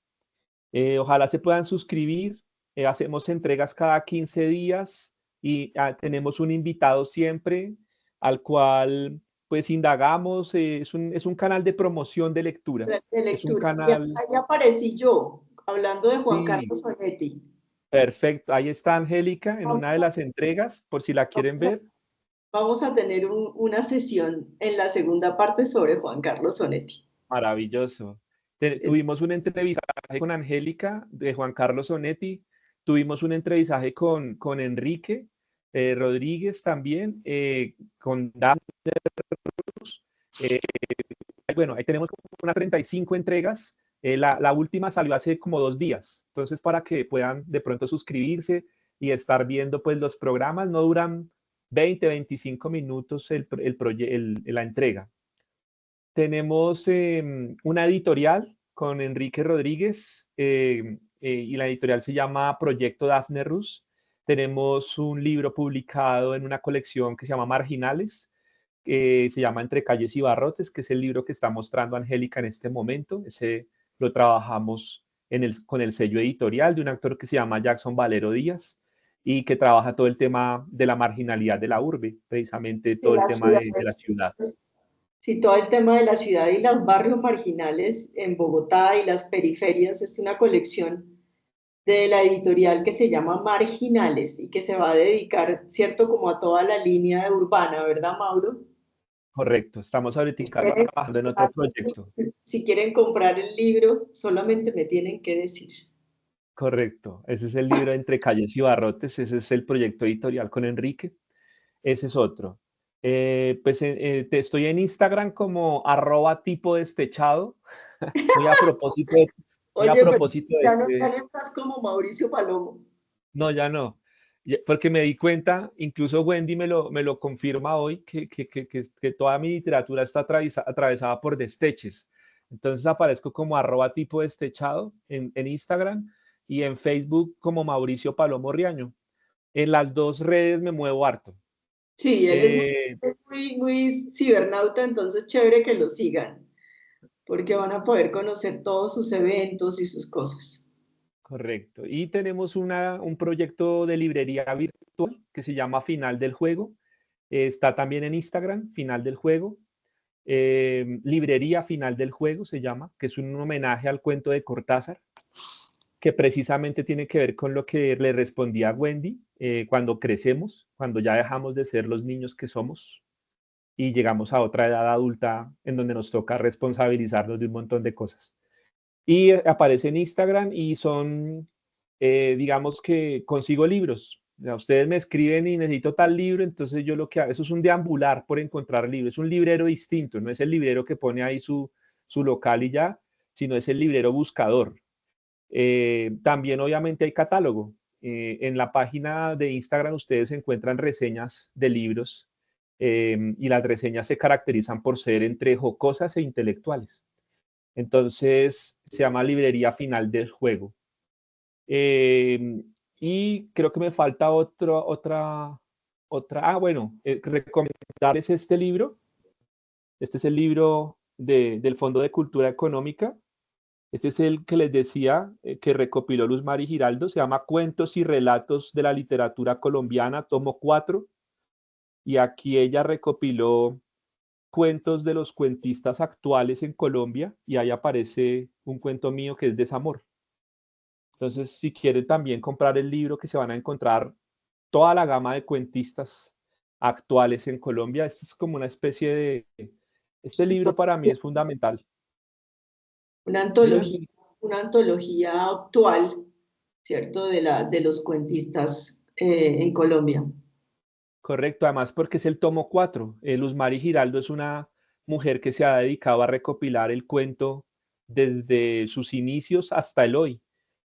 Ojalá se puedan suscribir. Hacemos entregas cada 15 días y tenemos un invitado siempre al cual pues indagamos. Es un canal de promoción de lectura. De Es un lectura. Y canal, ahí aparecí yo, hablando de Juan sí, Carlos Onetti. perfecto. Ahí está Angélica en una Vamos de a, las entregas, por si la quieren vamos a- ver. vamos a tener una sesión en la segunda parte sobre Juan Carlos Onetti. Maravilloso. Eh, Tuvimos un entrevistaje con Angélica de Juan Carlos Onetti, tuvimos un entrevistaje con Enrique Rodríguez también, con Dafne. eh, bueno, ahí tenemos unas 35 entregas. La última salió hace como 2 días, entonces para que puedan de pronto suscribirse y estar viendo pues los programas, no duran 20, 25 minutos la entrega. Tenemos una editorial con Enrique Rodríguez y la editorial se llama Proyecto Dafne Rus. Tenemos un libro publicado en una colección que se llama Marginales, que se llama Entre Calles y Barrotes, que es el libro que está mostrando Angélica en este momento. Ese lo trabajamos con el sello editorial de un actor que se llama Jackson Valero Díaz y que trabaja todo el tema de la marginalidad de la urbe, precisamente de todo el las tema de la ciudades. ciudad. Sí, todo el tema de la ciudad y los barrios marginales en Bogotá y las periferias es una colección de la editorial que se llama Marginales y que se va a dedicar, ¿cierto?, como a toda la línea urbana, ¿verdad, Mauro? Correcto, estamos ahorita Si quieren trabajando en otro comprar, proyecto. si quieren comprar el libro, solamente me tienen que decir. Correcto, ese es el libro Entre Calles y Barrotes, ese es el proyecto editorial con Enrique, ese es otro. Estoy en Instagram como @tipo_destechado, muy a propósito de, muy a Oye, pero propósito de ya no, ya este, no estás como Mauricio Palomo. no, ya no, porque me di cuenta, incluso Wendy me lo confirma hoy, que toda mi literatura está atravesada por desteches. Entonces aparezco como @tipo_destechado en Instagram y en Facebook como Mauricio Palomo Riaño. En las dos redes me muevo harto. Sí, él es Eh, muy cibernauta, entonces chévere que lo sigan. porque van a poder conocer todos sus eventos y sus cosas. Correcto. Y tenemos un proyecto de librería virtual que se llama Final del Juego. Está también en Instagram, Final del Juego. Librería Final del Juego se llama, que es un homenaje al cuento de Cortázar, que precisamente tiene que ver con lo que le respondía a Wendy, cuando crecemos, cuando ya dejamos de ser los niños que somos y llegamos a otra edad adulta en donde nos toca responsabilizarnos de un montón de cosas. Y aparece en Instagram y son, digamos que consigo libros. O sea, ustedes me escriben y necesito tal libro, entonces yo lo que hago, eso es un deambular por encontrar libros, es un librero distinto, no es el librero que pone ahí su local y ya, sino es el librero buscador. También obviamente hay catálogo. En la página de Instagram ustedes encuentran reseñas de libros y las reseñas se caracterizan por ser entre jocosas e intelectuales. Entonces se llama Librería Final del Juego. Y creo que me falta otra. Bueno, recomendarles este libro. Este es el libro del Fondo de Cultura Económica. Este es el que les decía que recopiló Luz Mari Giraldo. Se llama Cuentos y Relatos de la Literatura Colombiana, tomo 4. Y aquí ella recopiló cuentos de los cuentistas actuales en Colombia y ahí aparece un cuento mío que es Desamor. Entonces, si quieren también comprar el libro, que se van a encontrar toda la gama de cuentistas actuales en Colombia, este es como una especie de... Este libro para mí es fundamental. Una Dime. antología actual, ¿cierto? De los cuentistas en Colombia. Correcto, además porque es el tomo 4. Luz Mari Giraldo es una mujer que se ha dedicado a recopilar el cuento desde sus inicios hasta el hoy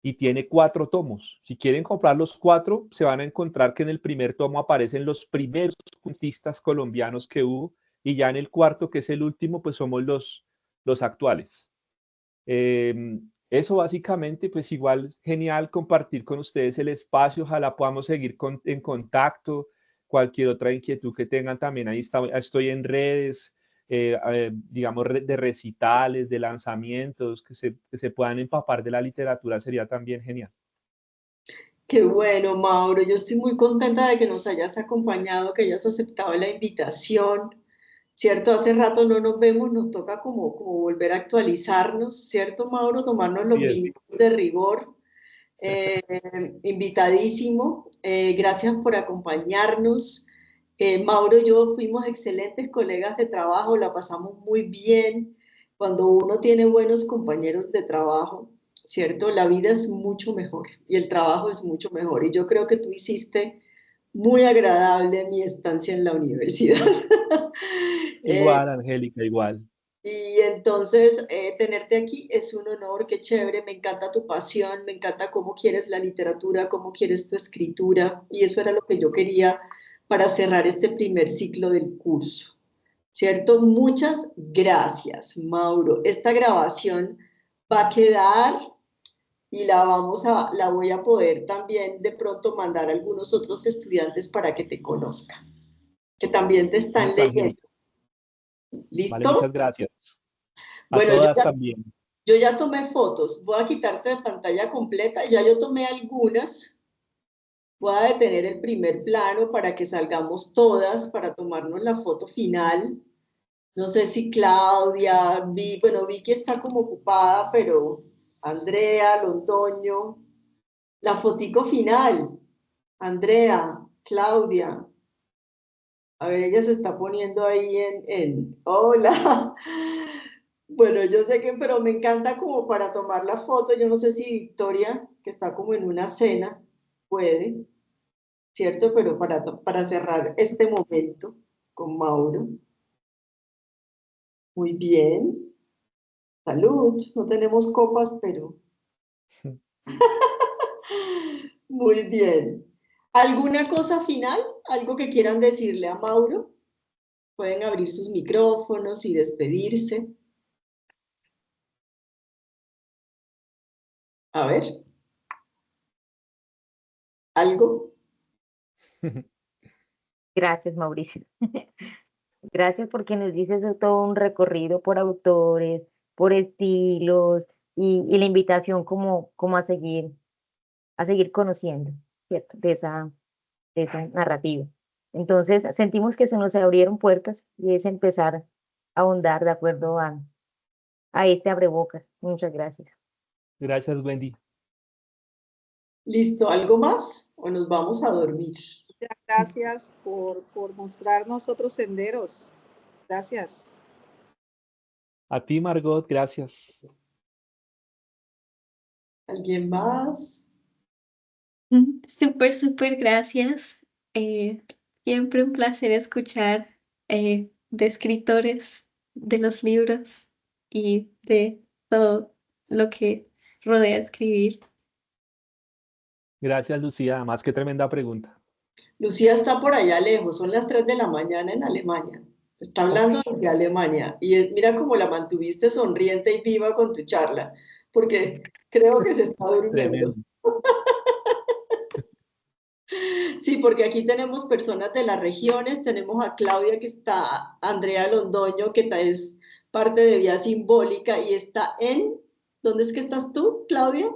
y tiene 4 tomos. Si quieren comprar los 4, se van a encontrar que en el primer tomo aparecen los primeros cuentistas colombianos que hubo y ya en el cuarto, que es el último, pues somos los actuales. Eso básicamente, pues igual genial compartir con ustedes el espacio, ojalá podamos seguir en contacto, cualquier otra inquietud que tengan también, ahí estoy en redes, digamos, de recitales, de lanzamientos, que se puedan empapar de la literatura sería también genial. Qué bueno, Mauro. Yo estoy muy contenta de que nos hayas acompañado, que hayas aceptado la invitación. ¿Cierto? Hace rato no nos vemos, nos toca como volver a actualizarnos, ¿cierto, Mauro? Tomarnos los Así es. minutos de rigor. Invitadísimo. Gracias por acompañarnos. Mauro y yo fuimos excelentes colegas de trabajo, la pasamos muy bien. Cuando uno tiene buenos compañeros de trabajo, ¿cierto? La vida es mucho mejor y el trabajo es mucho mejor. Y yo creo que tú hiciste muy agradable mi estancia en la universidad. Igual, Angélica, igual. Y entonces tenerte aquí es un honor, qué chévere, me encanta tu pasión, me encanta cómo quieres la literatura, cómo quieres tu escritura, y eso era lo que yo quería para cerrar este primer ciclo del curso, ¿cierto? Muchas gracias, Mauro. Esta grabación va a quedar y la voy a poder también de pronto mandar a algunos otros estudiantes para que te conozcan, que también te están Listo, leyendo. Angélica. Vale, ¿Listo? muchas gracias. A Bueno, todas también. yo ya tomé fotos, voy a quitarte de pantalla completa, ya yo tomé algunas, voy a detener el primer plano para que salgamos todas, para tomarnos la foto final. No sé si Claudia, bueno, Vicky está como ocupada, pero Andrea, Londoño, la fotico final, Andrea, Claudia, a ver, ella se está poniendo ahí hola. Bueno, yo sé que, pero me encanta como para tomar la foto. Yo no sé si Victoria, que está como en una cena, puede, ¿cierto? Pero para cerrar este momento con Mauro. Muy bien. Salud. No tenemos copas, pero muy bien. ¿Alguna cosa final? ¿Algo que quieran decirle a Mauro? Pueden abrir sus micrófonos y despedirse. A ver. ¿Algo? Gracias, Mauricio. Gracias porque nos dices todo un recorrido por autores, por estilos y la invitación como a seguir conociendo, ¿cierto? De esa narrativa. Entonces sentimos que se nos abrieron puertas y es empezar a ahondar de acuerdo a este abrebocas. Muchas gracias. Gracias, Wendy. ¿Listo? ¿Algo más? ¿O nos vamos a dormir? Muchas gracias por mostrarnos otros senderos. Gracias. A ti, Margot, gracias. ¿Alguien más? Súper, súper gracias. Siempre un placer escuchar de escritores, de los libros y de todo lo que rodea escribir. Gracias, Lucía. Además, qué tremenda pregunta. Lucía está por allá lejos, son las 3 de la mañana en Alemania. Está hablando desde Alemania y mira cómo la mantuviste sonriente y viva con tu charla, porque creo que se está durmiendo. Tremendo. Sí, porque aquí tenemos personas de las regiones, tenemos a Claudia que está, Andrea Londoño que es parte de Vía Simbólica y está ¿dónde es que estás tú, Claudia?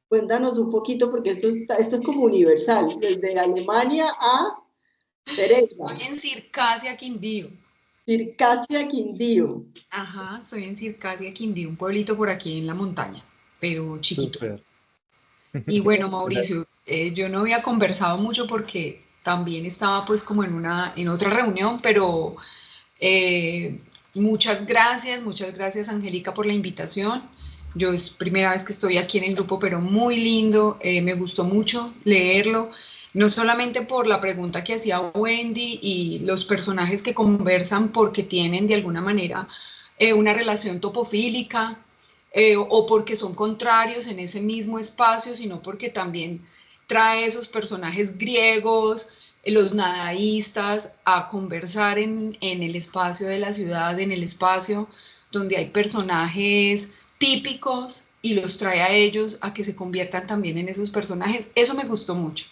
Cuéntanos un poquito porque esto es como universal, desde Alemania a Teresa. Estoy en Circasia, Quindío. Circasia Quindío. Ajá, estoy en Circasia, Quindío, un pueblito por aquí en la montaña, pero chiquito. Súper. Y bueno, Mauricio, yo no había conversado mucho porque también estaba pues como en otra reunión, pero muchas gracias Angélica por la invitación. Yo es primera vez que estoy aquí en el grupo, pero muy lindo, me gustó mucho leerlo, no solamente por la pregunta que hacía Wendy y los personajes que conversan porque tienen de alguna manera una relación topofílica, o porque son contrarios en ese mismo espacio, sino porque también trae esos personajes griegos, los nadaístas, a conversar en el espacio de la ciudad, en el espacio donde hay personajes típicos y los trae a ellos a que se conviertan también en esos personajes. Eso me gustó mucho.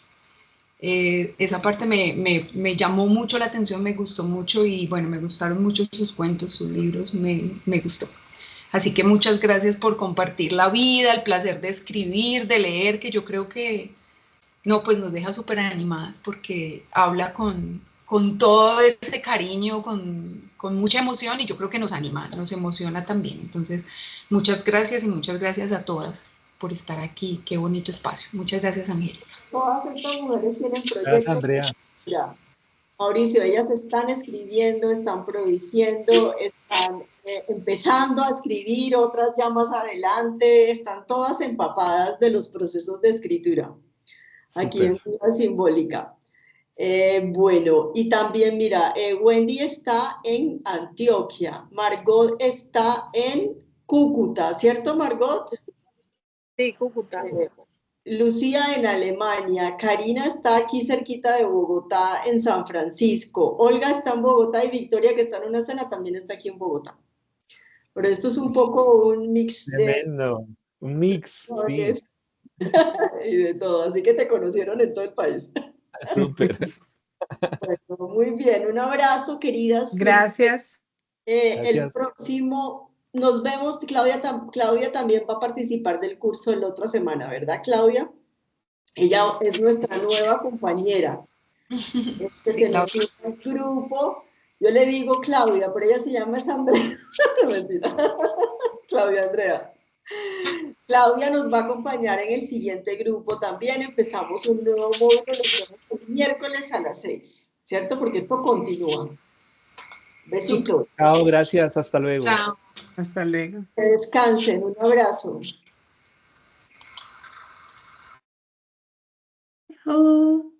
Esa parte me llamó mucho la atención, me gustó mucho y bueno, me gustaron mucho sus cuentos, sus libros, me gustó. Así que muchas gracias por compartir la vida, el placer de escribir, de leer, que yo creo que no, pues nos deja súper animadas porque habla con todo ese cariño, con mucha emoción y yo creo que nos anima, nos emociona también. Entonces, muchas gracias y muchas gracias a todas por estar aquí. Qué bonito espacio. Muchas gracias, Angélica. Todas estas mujeres tienen Gracias, proyectos. Andrea. Ya. Mauricio, ellas están escribiendo, están produciendo, están empezando a escribir, otras ya más adelante, están todas empapadas de los procesos de escritura, aquí en Vía Simbólica. Bueno, y también mira, Wendy está en Antioquia, Margot está en Cúcuta, ¿cierto, Margot? Sí, Cúcuta. Lucía en Alemania, Karina está aquí cerquita de Bogotá, en San Francisco, Olga está en Bogotá y Victoria, que está en una escena, también está aquí en Bogotá. Pero esto es un poco un mix Tremendo. Un mix, sí. y de todo, así que te conocieron en todo el país. Súper. Bueno, muy bien, un abrazo, queridas. Gracias. El próximo, nos vemos, Claudia también va a participar del curso de la otra semana, ¿verdad, Claudia? Ella es nuestra nueva compañera. Tenemos un grupo, yo le digo Claudia, pero ella se llama Andrea. Mentira. Claudia Andrea. Claudia nos va a acompañar en el siguiente grupo también. Empezamos un nuevo módulo, lo vemos el miércoles a las 6, ¿cierto? Porque esto continúa. Besitos. Chao, gracias. Hasta luego. Chao. Hasta luego. Que descansen. Un abrazo. Oh.